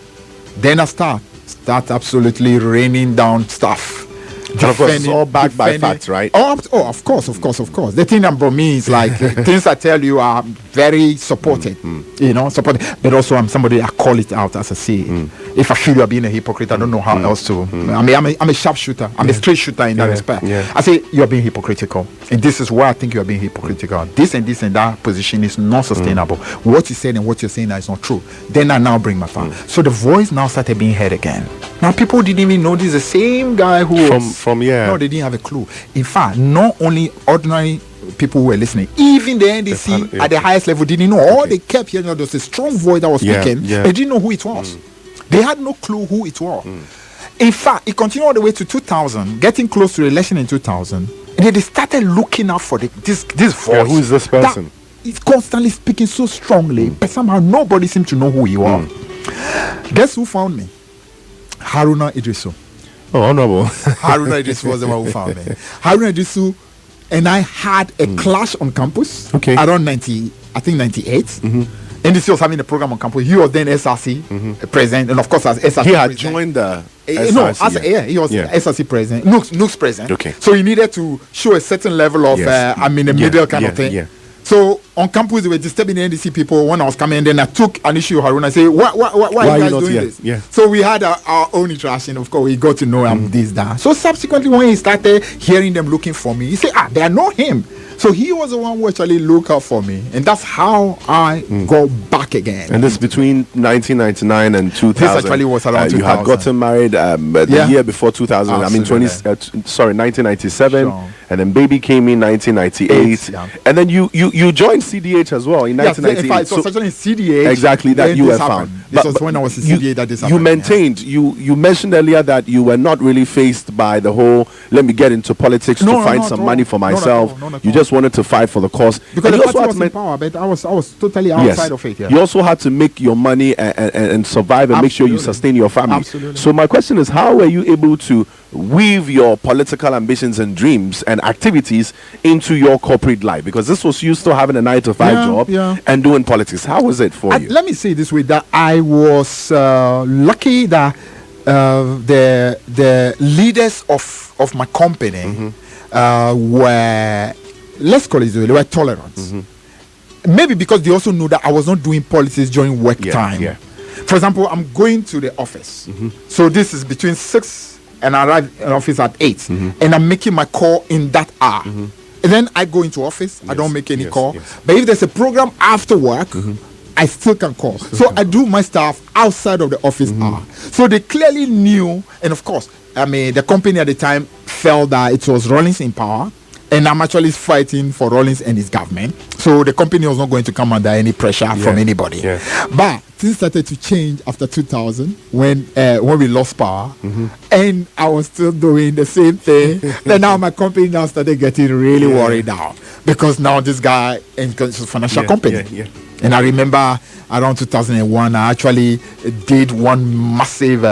Then I start absolutely raining down stuff. And of course, it's all backed by facts, right? Oh, of course. The thing about me is like things I tell you are very supported, supported. But also, I'm somebody I call it out as I see it. If I feel you're being a hypocrite, I don't know how else to. I mean, I'm a sharpshooter. I'm a straight shooter in that respect. I say you're being hypocritical, and this is why I think you're being hypocritical. This and that position is not sustainable. What you said and what you're saying is not true. Then I now bring my phone. So the voice now started being heard again. Now people didn't even know this is the same guy who no, they didn't have a clue. In fact, not only ordinary people who were listening, even the NDC at the highest level didn't know. All they kept hearing there was a strong voice that was speaking. They didn't know who it was. They had no clue who it was. In fact, it continued all the way to 2000, getting close to the election in 2000. And they started looking out for this voice. Who is this person? He's constantly speaking so strongly, but somehow nobody seemed to know who he was. Guess who found me? Haruna Idrisu. Oh, honorable. Haruna Idrisu was the one who found me. Haruna Idrisu and I had a clash on campus around 98. And this was having a program on campus. He was then SRC president, and of course as SRC he had president, joined the SRC. He was SRC president, Nooks president. So he needed to show a certain level of a middle kind of thing. So on campus they were disturbing the NDC people when I was coming, and then I took an issue with Haruna and say, why are you guys doing this? So we had our own interaction. Of course, we got to know this, that. So subsequently, when he started hearing them looking for me, he said, they are not him. So he was the one who actually looked out for me, and that's how I got back again. And this between 1999 and 2000. This actually was around 2000. You had gotten married the year before 2000. Absolutely. 1997, and then baby came in 1998, and then you joined CDH as well in 1998. Yeah, so actually in CDH. Exactly, that you were found. This was when I was in CDH that this happened. You maintained, you mentioned earlier that you were not really faced by the whole, let me get into politics to find some money for myself. You just wanted to fight for the cause. Because the party was in power, but I was totally outside of it. You also had to make your money and survive and make sure you sustain your family. Absolutely. So my question is, how were you able to weave your political ambitions and dreams and activities into your corporate life? Because this was you still having a 9-to-5 job and doing politics. How was it for you? Let me say this way, that I was lucky that the leaders of my company were, let's call it, they were tolerant. Maybe because they also knew that I was not doing politics during work time. For example, I'm going to the office. So this is between 6 and I arrive in office at 8. And I'm making my call in that hour. And then I go into office. I don't make any call. But if there's a program after work, I still can call. So I do my stuff outside of the office hour. So they clearly knew. And of course, I mean, the company at the time felt that it was Rawlings in power. And I'm actually fighting for Rawlings and his government. So the company was not going to come under any pressure from anybody. But things started to change after 2000 when we lost power. And I was still doing the same thing. Then now my company now started getting really worried now. Because now this guy is a financial company. And I remember around 2001, I actually did one massive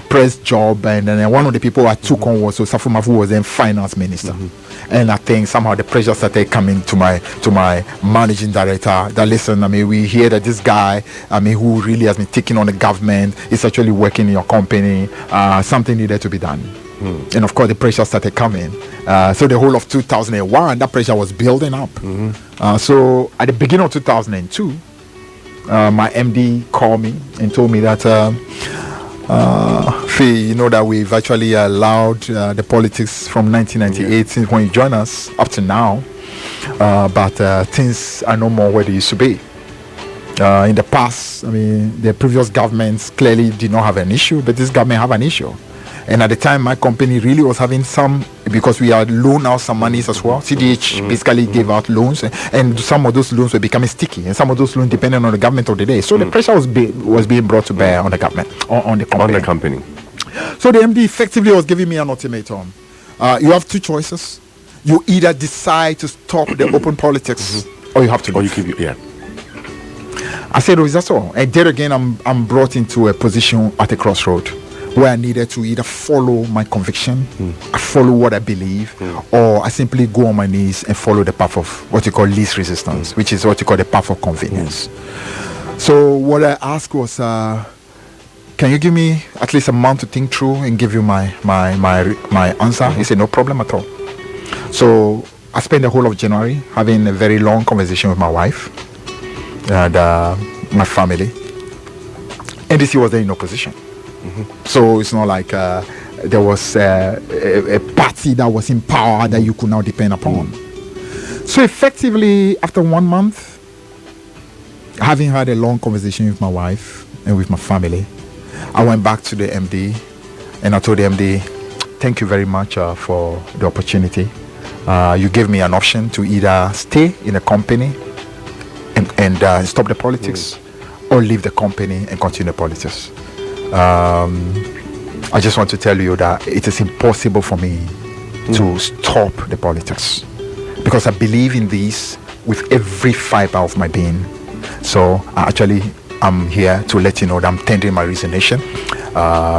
press job. And then one of the people I took on was Safuma, who was then finance minister. And I think somehow the pressure started coming to my managing director that, listen, I mean, we hear that this guy, I mean, who really has been taking on the government is actually working in your company. Something needed to be done. And of course, the pressure started coming. So the whole of 2001, that pressure was building up. So at the beginning of 2002, my MD called me and told me that, Fee, you know that we've actually allowed the politics from 1998 since when you joined us up to now, but things are no more where they used to be. In the past, I mean, the previous governments clearly did not have an issue, but this government have an issue. And at the time, my company really was having some, because we had loaned out some monies as well. CDH basically gave out loans, and some of those loans were becoming sticky, and some of those loans depended on the government of the day. So the pressure was being brought to bear on the government, on the company. So the MD effectively was giving me an ultimatum. You have two choices. You either decide to stop the open politics, or you have to leave. I said, is that all? And there again, I'm brought into a position at a crossroad, where I needed to either follow my conviction, I follow what I believe, or I simply go on my knees and follow the path of what you call least resistance, which is what you call the path of convenience. So what I asked was, can you give me at least a month to think through and give you my answer? He said, no problem at all. So I spent the whole of January having a very long conversation with my wife and my family. NDC was there in opposition. So it's not like there was a party that was in power that you could now depend upon. So effectively, after 1 month, having had a long conversation with my wife and with my family, I went back to the MD and I told the MD, thank you very much for the opportunity. You gave me an option to either stay in the company and stop the politics or leave the company and continue the politics. I just want to tell you that it is impossible for me to stop the politics because I believe in this with every fiber of my being. So I'm here to let you know that I'm tendering my resignation.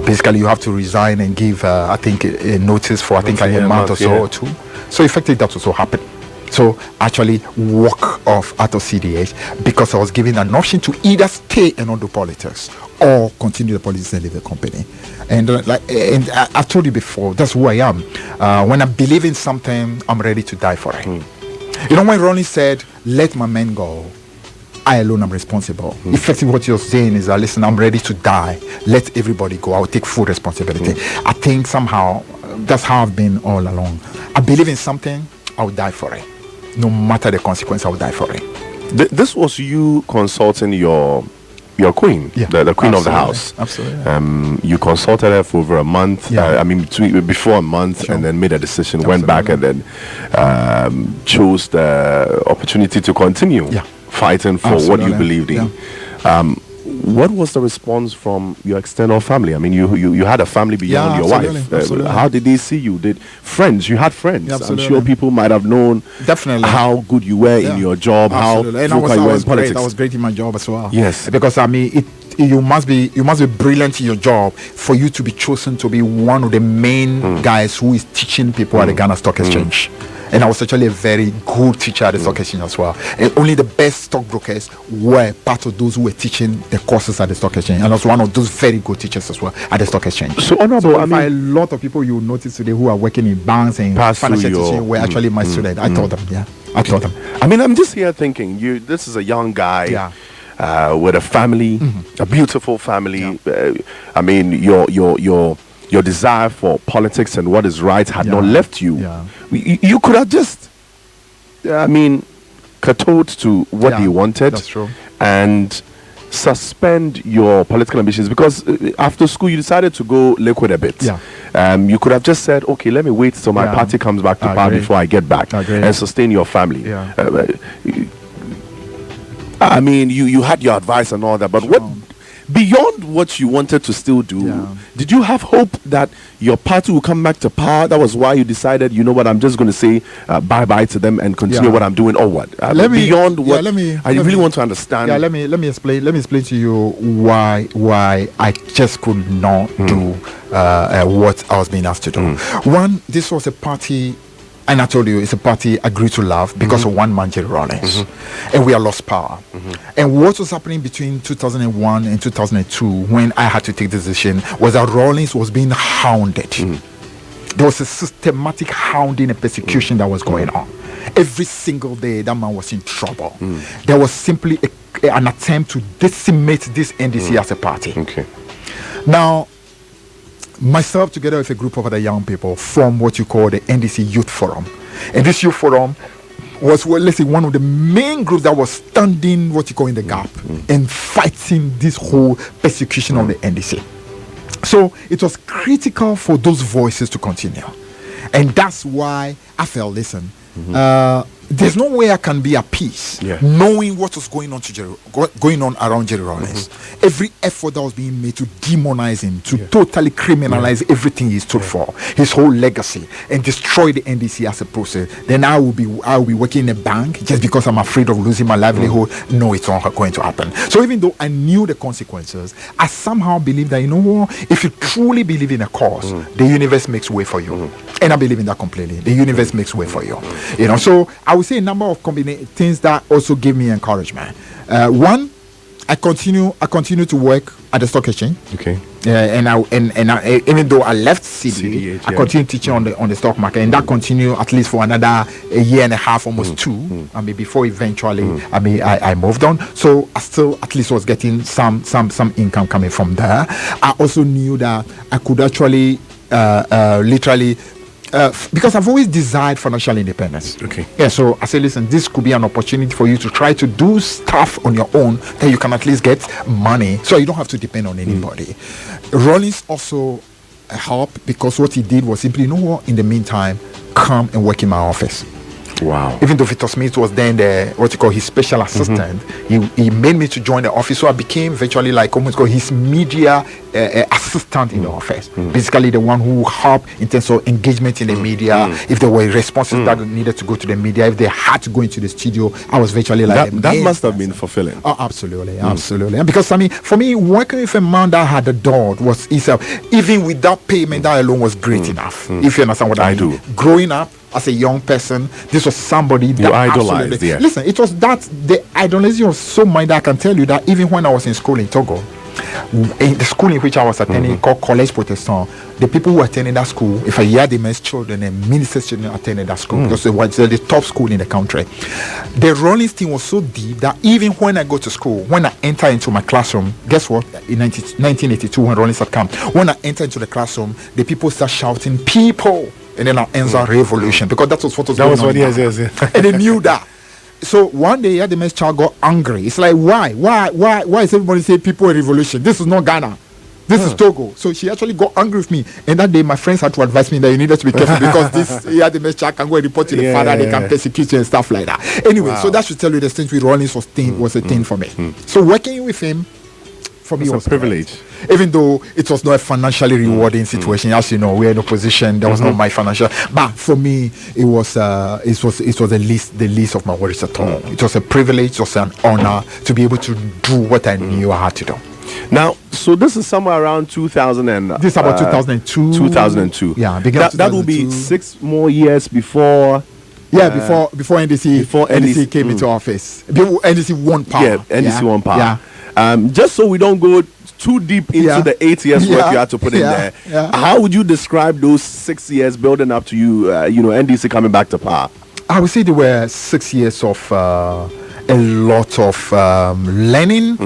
Basically, you have to resign and give, I think, a notice for, a month or so or two. So effectively, that also happened. So actually walk off out of CDH because I was given an option to either stay and not do politics or continue the politics and leave the company. And I told you before, that's who I am. When I believe in something, I'm ready to die for it. You know, when Ronnie said, let my men go, I alone am responsible. Effectively, what you're saying is, listen, I'm ready to die. Let everybody go. I'll take full responsibility. I think somehow that's how I've been all along. I believe in something, I'll die for it. No matter the consequence, I'll die for it. This was you consulting your queen, the queen of the house. Absolutely. You consulted her for over a month. Before a month, and then made a decision. Went back and then chose the opportunity to continue fighting for what you believed in. What was the response from your external family? I mean, you had a family beyond your wife. How did they see you? Did friends? You had friends. I'm sure people might have known how good you were in your job. Absolutely. How and you were in politics. I was great in my job as well. Yes, because I mean, you must be brilliant in your job for you to be chosen to be one of the main guys who is teaching people at the Ghana Stock Exchange. And I was actually a very good teacher at the stock exchange as well. And only the best stockbrokers were part of those who were teaching the courses at the stock exchange. And I was one of those very good teachers as well at the stock exchange. So honorable, I mean, a lot of people you notice today who are working in banks and financial institutions were actually my students. I taught them. I taught them. I mean, I'm just here thinking, this is a young guy. With a family, a beautiful family. I mean, your desire for politics and what is right had not left you. You could have just, kowtowed to what you wanted. That's true. And suspend your political ambitions because after school you decided to go liquid a bit. You could have just said, okay, let me wait till my party comes back to power before I get back and sustain your family. I mean, you had your advice and all that, but what beyond what you wanted to still do, did you have hope that your party will come back to power? That was why you decided, you know what, I'm just going to say bye-bye to them and continue what I'm doing, or what? I really want to understand. Let me explain to you why I just could not do what I was being asked to do. One, this was a party. And I told you, it's a party agreed to love because of one man, Jerry Rawlings. And we have lost power. And what was happening between 2001 and 2002 when I had to take this decision was that Rawlings was being hounded. There was a systematic hounding and persecution that was going on. Every single day, that man was in trouble. There was simply an attempt to decimate this NDC as a party. Now, myself together with a group of other young people from what you call the NDC Youth Forum. And this Youth Forum was, well, let's say, one of the main groups that was standing what you call in the gap and fighting this whole persecution of the NDC. So it was critical for those voices to continue. And that's why I felt, listen, there's no way I can be at peace knowing what was going on around Jerry Rawlings. Every effort that was being made to demonize him, to totally criminalize everything he stood for, his whole legacy, and destroy the NDC as a process. Then I will be working in a bank just because I'm afraid of losing my livelihood. No, it's not going to happen. So even though I knew the consequences, I somehow believe that, you know what, if you truly believe in a cause, the universe makes way for you. And I believe in that completely. The universe makes way for you. You know, so I would say a number of things that also gave me encouragement. One, I continue to work at the stock exchange. Even though I left CDH, I continued teaching on the stock market, and that continued at least for another a year and a half, almost two. I mean, before eventually, I moved on. So I still at least was getting some income coming from there. I also knew that I could actually literally. Because I've always desired financial independence. Okay. Yeah, so I said, listen, this could be an opportunity for you to try to do stuff on your own that you can at least get money so you don't have to depend on anybody. Rollins also helped because what he did was simply, you know what, in the meantime, come and work in my office. Wow. Even though Victor Smith was then his special assistant, he made me to join the office. So I became virtually like almost called his media assistant in the office. Basically the one who helped in terms of engagement in the media. If there were responses that needed to go to the media, if they had to go into the studio, I was virtually like that must have been fulfilling. Oh, absolutely. And because I mean, for me, working with a man that had a dog was easy. Even without payment, that alone was great enough. If you understand what I mean. do. Growing up as a young person, this was somebody that you idolized. Yeah. Listen, it was that the idolization was so much that I can tell you that even when I was in school in Togo, in the school in which I was attending called College Protestant, the people who attended that school, if I had the men's children and ministers' children attended that school because it was the top school in the country. The Rollins thing was so deep that even when I go to school, when I enter into my classroom, guess what? In 1982, when Rollins had come, when I enter into the classroom, the people start shouting, "People!" And then I answer revolution because that was what was going on. Yes. And they knew that. So one day, the men's child got angry. It's like, why is everybody saying people a revolution? This is not Ghana. This is Togo. So she actually got angry with me. And that day, my friends had to advise me that you needed to be careful because this the men's child can go and report to the father. They can persecute you and stuff like that. Anyway, so that should tell you the thing with Rollins was a thing for me. So working with him, for me, was a privilege. Even though it was not a financially rewarding situation, as you know, we're in a position that was not my financial. But for me, it was the least of my worries at all. It was a privilege, it was an honor to be able to do what I knew I had to do. Now, so this is somewhere around 2000 and this is about 2002. 2002. Yeah, that will be 6 more years before. Yeah, before NDC came into office. NDC won power. Yeah, NDC won power. Yeah. Just so we don't go too deep into the 8 years work you had to put in there. Yeah. How would you describe those 6 years building up to NDC coming back to power? I would say there were 6 years of a lot of learning,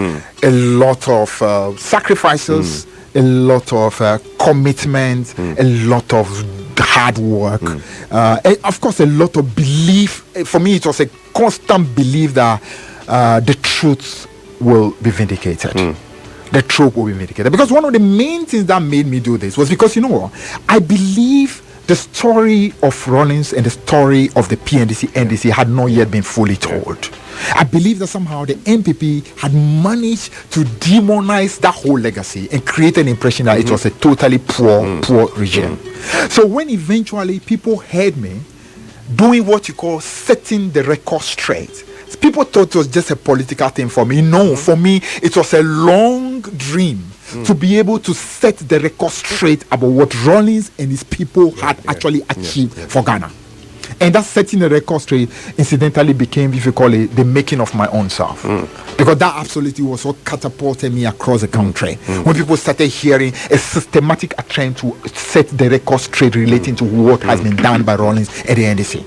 a lot of sacrifices, a lot of commitment, a lot of hard work, and of course a lot of belief. For me, it was a constant belief that the truth will be vindicated. The truth will be vindicated. Because one of the main things that made me do this was because, you know what, I believe the story of Rollins and the story of the NDC had not yet been fully told. I believe that somehow the NPP had managed to demonize that whole legacy and create an impression that it was a totally poor regime. So when eventually people heard me doing what you call setting the record straight, people thought it was just a political thing for me. No, for me, it was a long dream to be able to set the record straight about what Rollins and his people had actually achieved for Ghana. And that setting the record straight incidentally became, if you call it, the making of my own self. Because that absolutely was what catapulted me across the country. When people started hearing a systematic attempt to set the record straight relating to what has been done by Rollins at the NDC.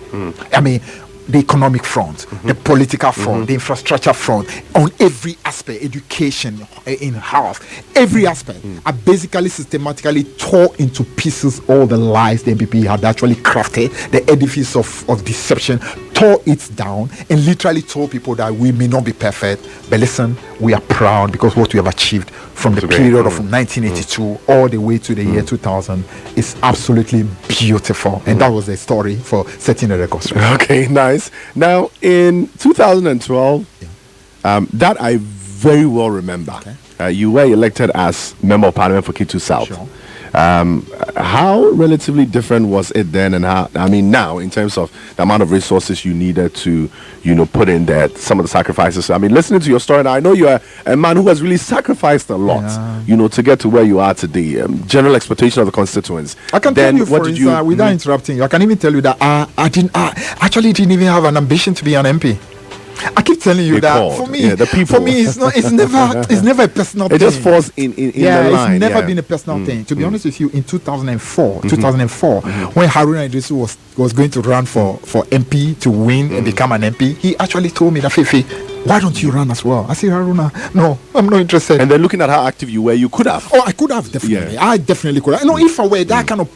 I mean, the economic front, the political front, the infrastructure front, on every aspect, education, in health, every aspect. I basically systematically tore into pieces all the lies the MPP had actually crafted, the edifice of deception, tore it down, and literally told people that we may not be perfect, but listen, we are proud because what we have achieved from the period of 1982 all the way to the year 2000 is absolutely beautiful. And that was the story for setting the record straight. Okay, nice. Now, in 2012, that I very well remember, you were elected as Member of Parliament for Ketu South. Sure. How relatively different was it then and how, I mean, now in terms of the amount of resources you needed to, put in there, some of the sacrifices? I mean, listening to your story now, I know you are a man who has really sacrificed a lot, to get to where you are today. General expectation of the constituents. I can tell you, for instance, without interrupting you, I can even tell you that I actually didn't even have an ambition to be an MP. I keep telling you They that called. for me, the people. for me, it's never a personal thing. It just falls in the line. It's never been a personal thing. To be honest with you, in 2004, when Haruna Idrisu was going to run for MP to win and become an MP, he actually told me that, Fifi, why don't you run as well? I said, Haruna, no, I'm not interested. And then looking at how active you were, you could have. Oh, I could have, definitely. Yeah. I definitely could have. No, if I were that kind of,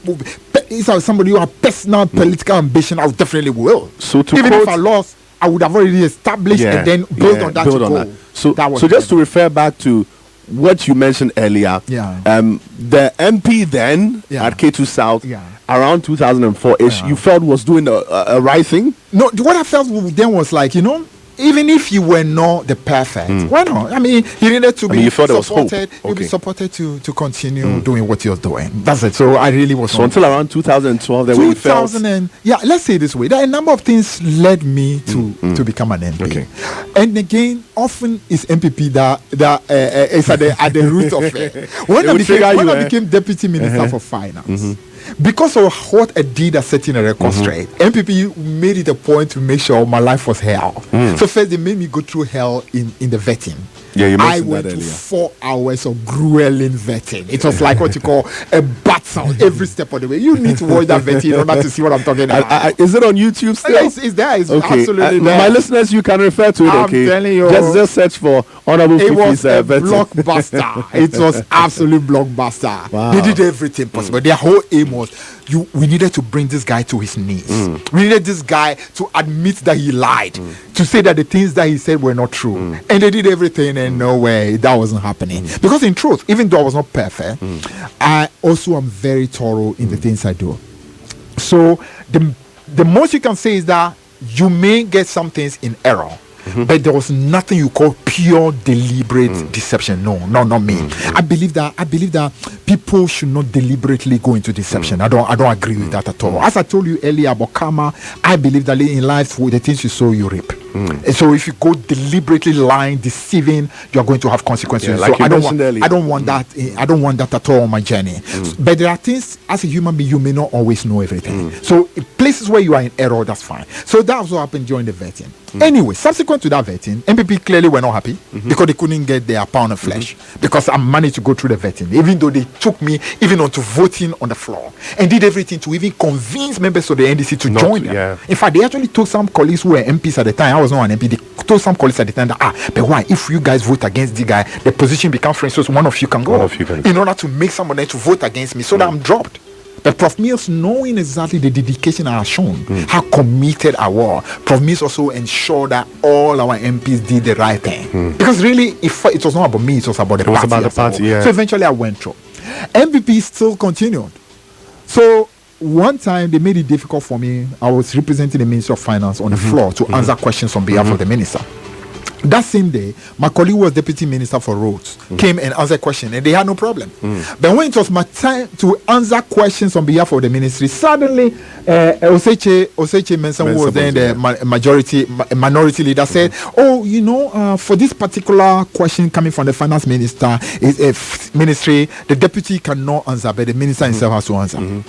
if somebody who has personal political ambition, I would definitely will. So to even quote, if I lost, I would have already established and then build on that to go. So just to refer back to what you mentioned earlier, the MP then at Ketu South, around 2004-ish, you felt was doing a right thing? No, what I felt then was like, even if you were not the perfect, why not? I mean, you needed to be supported. You'll be supported to continue doing what you're doing. That's it. So I really was. So until around 2012, then we felt. Let's say it this way. There are a number of things led me to become an MP. Okay. And again, often it's MPP that is at the root of it. When I became deputy minister for finance. Because of what I did at setting a record straight, MPP made it a point to make sure my life was hell. So first they made me go through hell in the vetting. Yeah, you I mentioned went that to earlier. 4 hours of grueling vetting. It was like what you call a battle every step of the way. You need to watch that vetting in order to see what I'm talking about. Is it on YouTube still? It's there. It's okay. absolutely there. My listeners, you can refer to it. I'm Okay, telling you, just search for Honorable it Fifi's was a vetting. blockbuster. It was absolute blockbuster. Wow. They did everything possible. Their whole aim was we needed to bring this guy to his knees. We needed this guy to admit that he lied, to say that the things that he said were not true. And they did everything, and no way that wasn't happening. Because in truth, even though I was not perfect, I also am very thorough in the things I do. So the most you can say is that you may get some things in error. But there was nothing you call pure deliberate deception. No, not me. I believe that people should not deliberately go into deception. I don't agree with that at all. As I told you earlier about karma, I believe that in life, with the things you sow, you reap. And so if you go deliberately lying, deceiving, you are going to have consequences. Like so I don't want that. I don't want that at all on my journey. But there are things, as a human being, you may not always know everything. So in places where you are in error, that's fine. So that was what happened during the vetting. Anyway, subsequent to that vetting, MPP clearly were not happy because they couldn't get their pound of flesh because I managed to go through the vetting, even though they took me even onto voting on the floor and did everything to even convince members of the NDC to join them. Yeah. In fact, they actually told some colleagues who were MPs at the time. I was not an MP. They told some colleagues at the time that but why? If you guys vote against the guy, the position becomes free, so one of you can go in order to make someone to vote against me so that I'm dropped. But Prof. Mills, knowing exactly the dedication I have shown, how committed I was, Prof. Mills also ensured that all our MPs did the right thing. Because really, if it was not about me, it was about the party. About the party, yeah. So eventually I went through. MVP still continued. So one time they made it difficult for me. I was representing the Minister of Finance on the floor to answer questions on behalf of the minister. That same day, my colleague was Deputy Minister for Roads, came and answered questions, and they had no problem. But when it was my time to answer questions on behalf of the ministry, suddenly Oseche Mensah, who was then the minority leader, said, for this particular question coming from the finance minister, ministry, the deputy cannot answer, but the minister himself has to answer.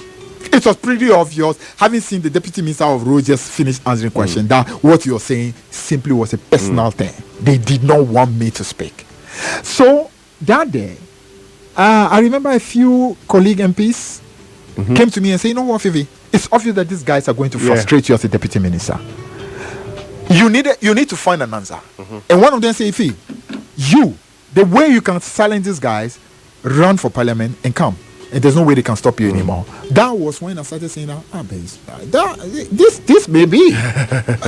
It was pretty obvious, having seen the Deputy Minister of Roads just finish answering questions, that what you're saying simply was a personal thing. They did not want me to speak. So that day, I remember a few colleague MPs came to me and said, you know what, Fifi, it's obvious that these guys are going to frustrate you as a Deputy Minister. You need to find an answer. And one of them said, Fifi, the way you can silence these guys, run for parliament and come. And there's no way they can stop you anymore. That was when I started saying, this may be.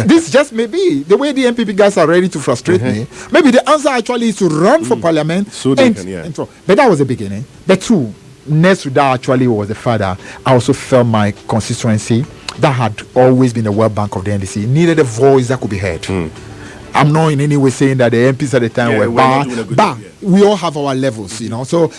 This just may be. The way the MPP guys are ready to frustrate me. Maybe the answer actually is to run for parliament. So they can, but that was the beginning. But two, next to that actually was the father. I also felt my constituency that had always been the World Bank of the NDC needed a voice that could be heard. I'm not in any way saying that the MPs at the time were bad, but we all have our levels, So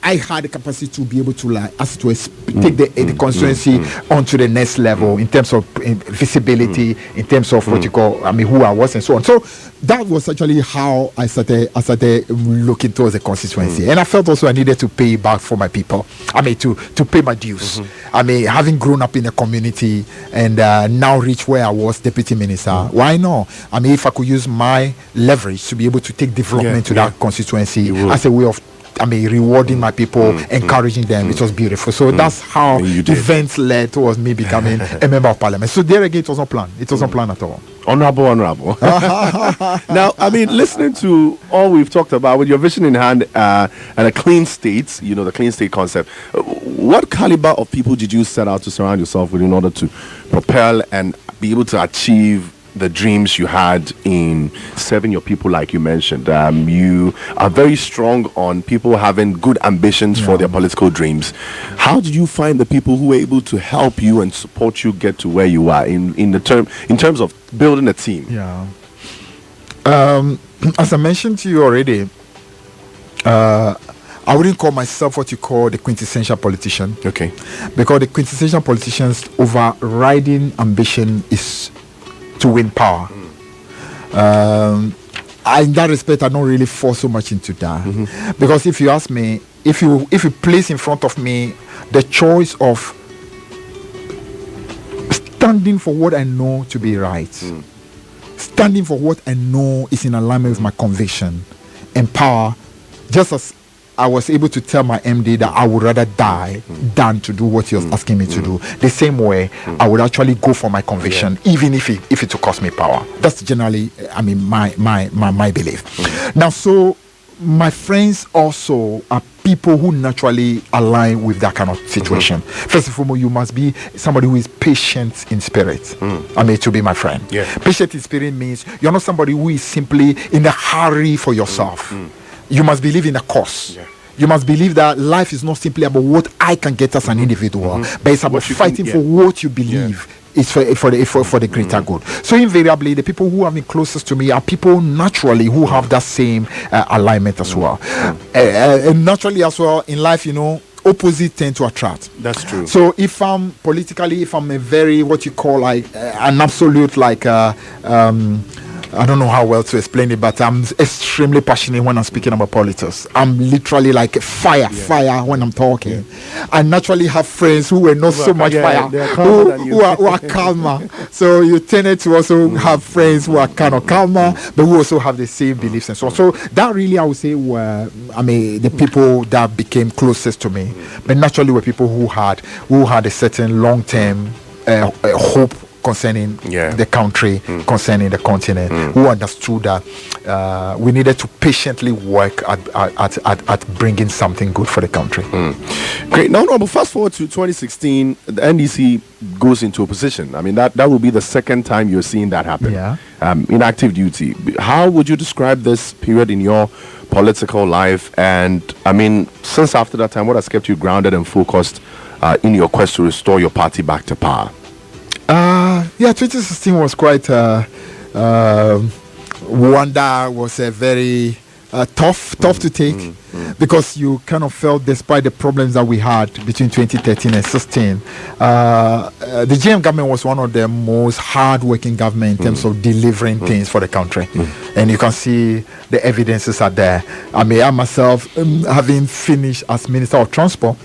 I had the capacity to be able to, like, as it was, take the constituency onto the next level in terms of visibility, in terms of what you call, who I was and so on. So that was actually how I started looking towards the constituency. And I felt also I needed to pay back for my people. To pay my dues. Having grown up in a community and now reach where I was deputy minister, why not? If I could use my leverage to be able to take development to that constituency as a way of rewarding my people, encouraging them. It was beautiful. So that's how events led towards me becoming a member of parliament. So there again, it was not planned. It wasn't planned at all. Honorable. Now, listening to all we've talked about with your vision in hand and a clean state, the clean state concept, what caliber of people did you set out to surround yourself with in order to propel and be able to achieve the dreams you had in serving your people, like you mentioned? You are very strong on people having good ambitions for their political dreams. How did you find the people who were able to help you and support you get to where you are in terms of building a team? As I mentioned to you already, I wouldn't call myself what you call the quintessential politician. Okay. Because the quintessential politician's overriding ambition is to win power. In that respect, I don't really fall so much into that. Because if you ask me, if you place in front of me the choice of standing for what I know to be right, standing for what I know is in alignment with my conviction and power, just as I was able to tell my MD that I would rather die than to do what he was asking me to do. The same way, I would actually go for my conviction, even if it will cost me power. That's generally, my belief. Now, so my friends also are people who naturally align with that kind of situation. First and foremost, you must be somebody who is patient in spirit. To be my friend. Patient in spirit means you're not somebody who is simply in a hurry for yourself. You must believe in a cause. You must believe that life is not simply about what I can get as an individual, but it's about fighting for what you believe is for the greater good. So invariably, the people who have been closest to me are people naturally who have that same alignment as well. And naturally as well in life, opposite tend to attract. That's true. So if I'm a very what you call like an absolute like I don't know how well to explain it, but I'm extremely passionate when I'm speaking about politics. I'm literally like fire when I'm talking. I naturally have friends who were not so much fire, who are calmer. So you tended to also have friends who are kind of calmer, but who also have the same beliefs and so on. So that really, I would say, were the people that became closest to me. But naturally, were people who had a certain long-term hope concerning the country, concerning the continent, who understood that we needed to patiently work at bringing something good for the country. Great. Now, but fast forward to 2016, the NDC goes into opposition. That will be the second time you're seeing that happen. In active duty. How would you describe this period in your political life? And since after that time, what has kept you grounded and focused in your quest to restore your party back to power? 2016 was quite one that was a very tough to take because you kind of felt, despite the problems that we had between 2013 and 16, the GM government was one of the most hard-working government in terms of delivering things for the country, and you can see the evidences are there. I myself, having finished as Minister of Transport,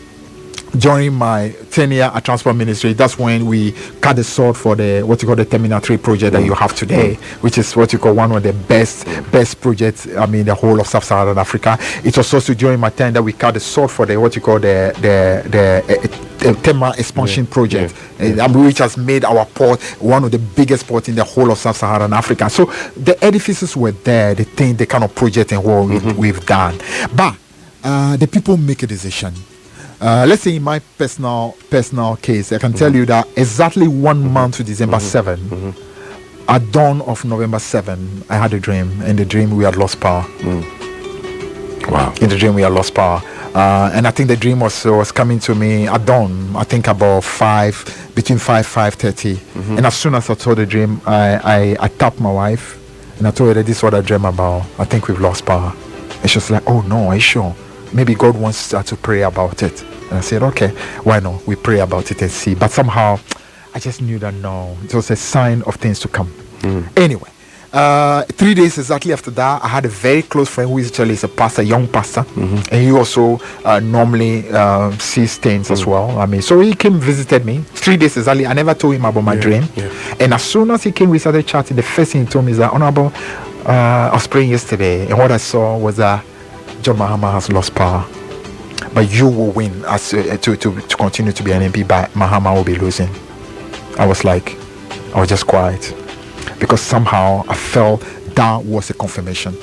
during my tenure at Transport Ministry, that's when we cut the sword for what you call the Terminal 3 project that you have today, which is what you call one of the best projects, the whole of Sub-Saharan Africa. It was also during my time that we cut the sword for what you call the Terminal Expansion project, which has made our port one of the biggest ports in the whole of Sub-Saharan Africa. So the edifices were there, the kind of project and what we've done. But the people make a decision. Let's say in my personal case, I can tell you that exactly 1 month to December 7, at dawn of November 7, I had a dream. In the dream, we had lost power. Wow. In the dream, we had lost power. And I think the dream was coming to me at dawn, I think about between 5:30. And as soon as I saw the dream, I tapped my wife and I told her that this is what I dreamt about. I think we've lost power. And she was like, oh no, are you sure? maybe God wants us to pray about it. And I said, okay, why not? We pray about it and see. But somehow, I just knew that no, it was a sign of things to come. Anyway, 3 days exactly after that, I had a very close friend who is actually a pastor, young pastor, and he also normally sees things as well. I mean, so he came visited me 3 days exactly. I never told him about my dream, and as soon as he came, we started chatting. The first thing he told me is that, Honorable, I was praying yesterday, and what I saw was that John Mahama has lost power, but you will win as to continue to be an MP, but Mahama will be losing. I was just quiet, because somehow I felt that was a confirmation.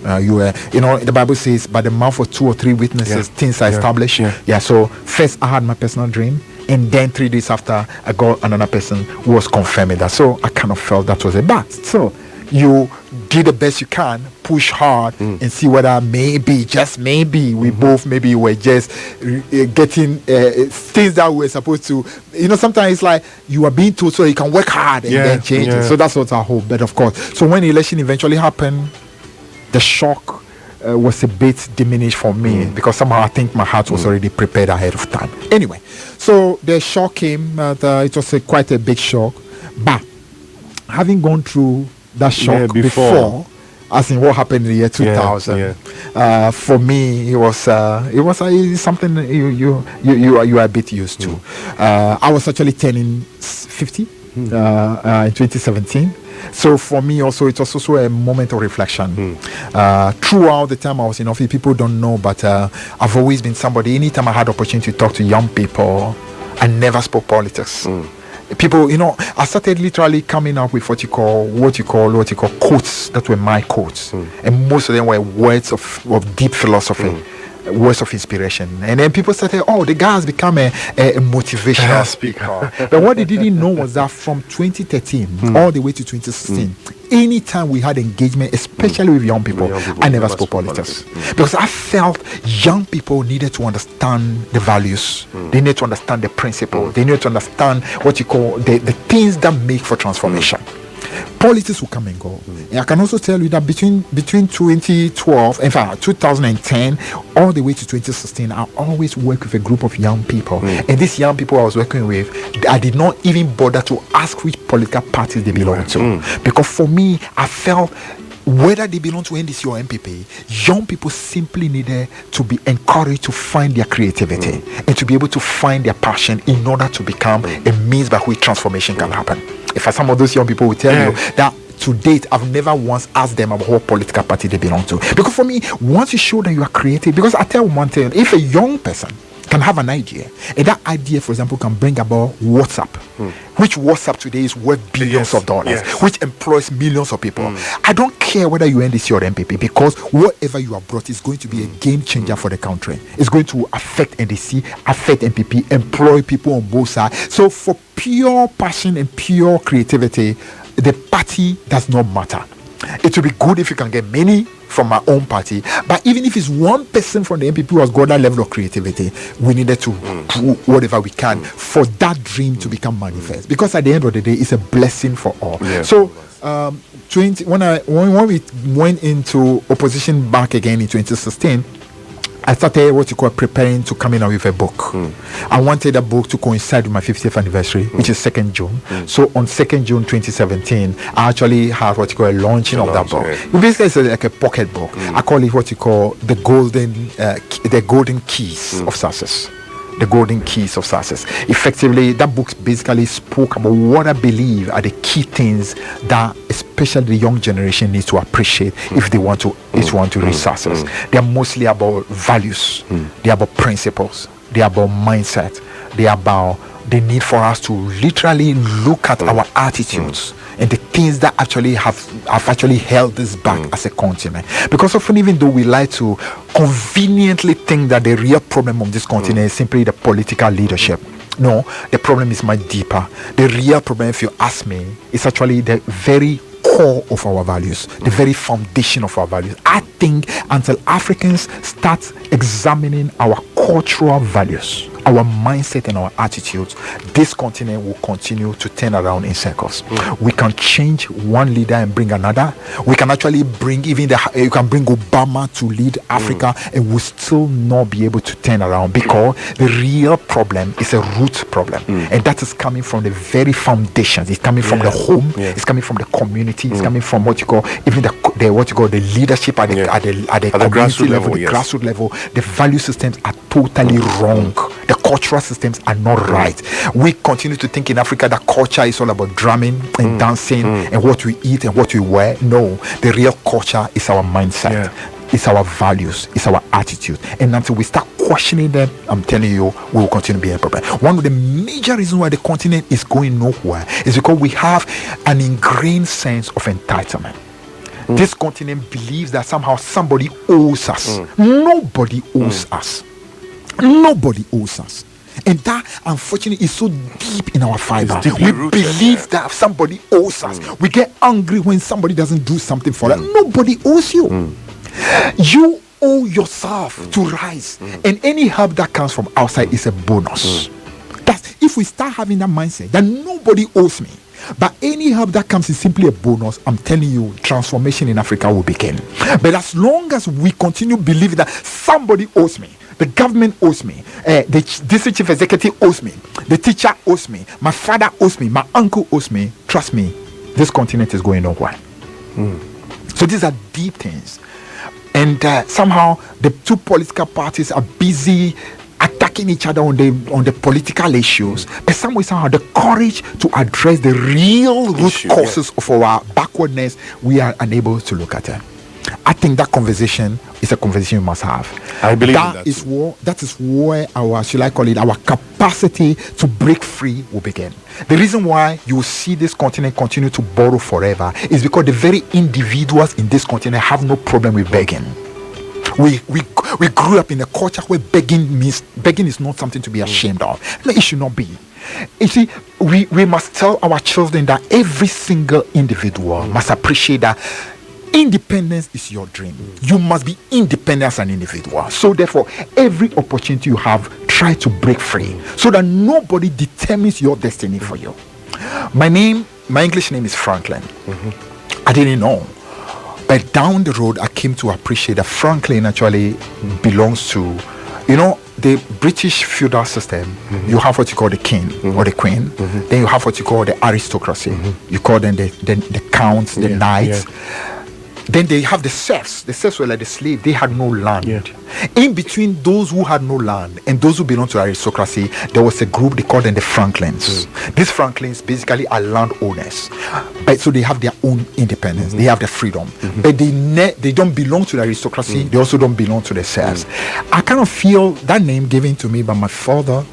The Bible says, by the mouth of 2 or 3 witnesses, things are established. So first I had my personal dream, and then 3 days after, I got another person who was confirming that. So I kind of felt that was a bat. So you do the best you can, push hard, and see whether maybe, just maybe, we both maybe were just getting things that we're supposed to. Sometimes it's like you are being told so you can work hard and then change it. So that's what I hope. But of course, so when the election eventually happened, the shock was a bit diminished for me, because somehow I think my heart was already prepared ahead of time. Anyway, so the shock came. It was quite a big shock, but having gone through that shock before, as in what happened in the year 2000, for me it was something you are a bit used to. I was actually turning 50 in 2017. So for me also, it was also a moment of reflection. Throughout the time I was in office, people don't know, but I've always been somebody, anytime I had opportunity to talk to young people, I never spoke politics. People, I started literally coming up with what you call quotes that were my quotes, and most of them were words of deep philosophy, words of inspiration. And then people started, the guy has become a motivational speaker. But what they didn't know was that from 2013 all the way to 2016, anytime we had engagement, especially with young people, I never spoke politics. Because I felt young people needed to understand the values. They need to understand the principles. They need to understand what you call the things that make for transformation. Politics will come and go. And I can also tell you that between 2012, in fact 2010, all the way to 2016, I always work with a group of young people. And these young people I was working with, I did not even bother to ask which political parties they belong to. Because for me, I felt whether they belong to NDC or MPP, young people simply needed to be encouraged to find their creativity and to be able to find their passion in order to become a means by which transformation can happen. In fact, some of those young people will tell you that to date, I've never once asked them about what political party they belong to. Because for me, once you show that you are creative, because I tell one thing, if a young person can have an idea, and that idea, for example, can bring about WhatsApp, which WhatsApp today is worth billions of dollars, which employs millions of people. I don't care whether you NDC or MPP, because whatever you have brought is going to be a game changer for the country. It's going to affect NDC, affect MPP, employ people on both sides. So for pure passion and pure creativity, the party does not matter. It will be good if you can get many from my own party, but even if it's one person from the MPP who has got that level of creativity, we needed to do whatever we can for that dream to become manifest, because at the end of the day, it's a blessing for all. So when we went into opposition back again in 2016, I started what you call preparing to come in with a book. I wanted a book to coincide with my 50th anniversary, which is 2nd June. So on 2nd June 2017, I actually had what you call a launching of that book. Basically, it's like a pocket book. I call it what you call the golden keys of success. The golden keys of success. Effectively, that book basically spoke about what I believe are the key things that especially the young generation needs to appreciate if they want to reach success. They're mostly about values. They're about principles. They're about mindset. They're about the need for us to literally look at our attitudes and the things that actually have actually held us back as a continent. Because often, even though we like to conveniently think that the real problem of this continent is simply the political leadership, no, the problem is much deeper. The real problem, if you ask me, is actually the very core of our values, the very foundation of our values. I think until Africans start examining our cultural values, our mindset and our attitudes, this continent will continue to turn around in circles. We can change one leader and bring another. We can actually bring you can bring Obama to lead Africa, and we'll still not be able to turn around, because the real problem is a root problem, and that is coming from the very foundations. It's coming from the home. It's coming from the community. It's coming from what you call even the leadership at the community level, the grassroots level. The value systems are totally wrong. The cultural systems are not right. We continue to think in Africa that culture is all about drumming and dancing and what we eat and what we wear. No, the real culture is our mindset. It's our values, it's our attitude. And until we start questioning them, I'm telling you, we will continue to be a problem. One of the major reasons why the continent is going nowhere is because we have an ingrained sense of entitlement. This continent believes that somehow somebody owes us. Nobody owes us. Nobody owes us. And that, unfortunately, is so deep in our fiber. We believe that somebody owes us. We get angry when somebody doesn't do something for us. Nobody owes you. You owe yourself to rise. And any help that comes from outside is a bonus. That's if we start having that mindset that nobody owes me, but any help that comes is simply a bonus, I'm telling you, transformation in Africa will begin. But as long as we continue believing that somebody owes me, the government owes me, the district chief executive owes me, the teacher owes me, my father owes me, my uncle owes me, trust me, this continent is going nowhere. So these are deep things. And somehow the two political parties are busy attacking each other on the political issues, but somehow the courage to address the real root causes of our backwardness, we are unable to look at it. I think that conversation is a conversation we must have. I believe that is where our, should I call it, our capacity to break free will begin. The reason why you see this continent continue to borrow forever is because the very individuals in this continent have no problem with begging. We grew up in a culture where begging is not something to be ashamed of. No, it should not be. You see, we must tell our children that every single individual must appreciate that independence is your dream. You must be independent as an individual. So therefore, every opportunity you have, try to break free so that nobody determines your destiny for you. My English name is Franklin. I didn't know. But down the road, I came to appreciate that Franklin actually belongs to, the British feudal system. You have what you call the king or the queen. Then you have what you call the aristocracy. You call them the counts, the knights. Then they have the serfs. The serfs were like the slaves. They had no land. In between those who had no land and those who belong to aristocracy, there was a group, they called them the Franklins. These Franklins basically are landowners. But so they have their own independence. They have their freedom. But they don't belong to the aristocracy. They also don't belong to the serfs. I kind of feel that name given to me by my father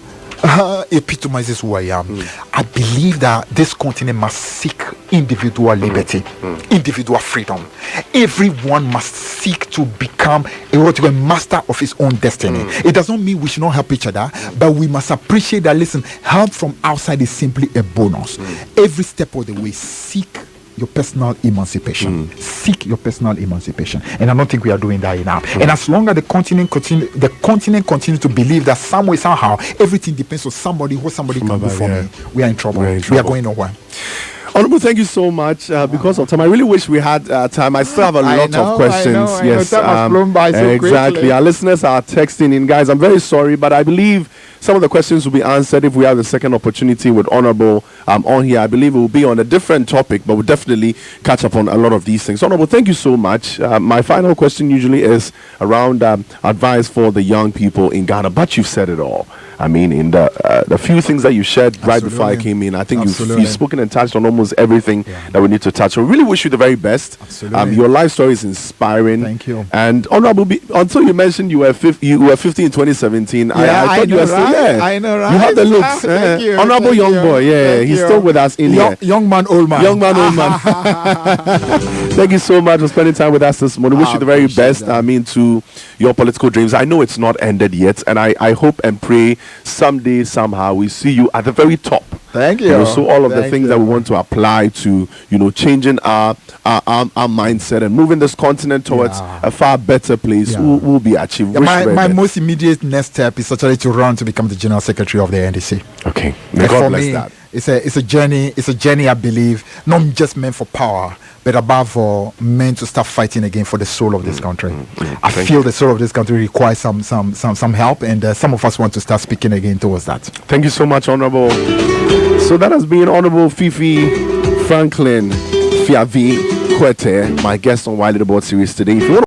epitomizes who I am. I believe that this continent must seek individual liberty, individual freedom. Everyone must seek to become a master of his own destiny. It does not mean we should not help each other, but we must appreciate that, listen, help from outside is simply a bonus. Every step of the way, seek your personal emancipation. Seek your personal emancipation. And I don't think we are doing that enough. And as long as the continent continues to believe that some way, somehow, everything depends on somebody, what somebody can do for me, we are in trouble. We are going nowhere. Honorable, thank you so much. Because of time, I really wish we had time. I still have a lot of questions. Yes, time has flown by so exactly. quickly. Our listeners are texting in, guys. I'm very sorry, but I believe some of the questions will be answered if we have the second opportunity with Honorable on here. I believe it will be on a different topic, but we'll definitely catch up on a lot of these things. Honorable, thank you so much. My final question usually is around advice for the young people in Ghana, but you've said it all. I mean, in the few things that you shared right before I came in, I think you've spoken and touched on almost everything that we need to touch. So we really wish you the very best. Your life story is inspiring. Thank you. And Honorable, until you mentioned you were 50 in 2017, I thought you were still there. I know, right? You have the looks. Thank you. Honorable young boy. Yeah, he's still with us in here. Young man, old man. Young man, old man. Thank you so much for spending time with us this morning. Wish you the very best. I mean, to your political dreams. I know it's not ended yet, and I hope and pray someday, somehow, we see you at the very top. Thank you. You know, so all of the Thank things you. that we want to apply to, changing our mindset and moving this continent towards Yeah. a far better place Yeah. will be achieved. Yeah, Wish my very my best. most immediate next step is actually to run to become the general secretary of the NDC. Okay. May And God for bless me, that. it's a journey. It's a journey I believe not just meant for power, but above all meant to start fighting again for the soul of this country. I Thank feel the soul of this country requires some help, and some of us want to start speaking again towards that. Thank you so much, Honorable. So that has been Honorable Fifi Franklin Fiavi Kwetey, my guest on Wiley the Board series today. If you want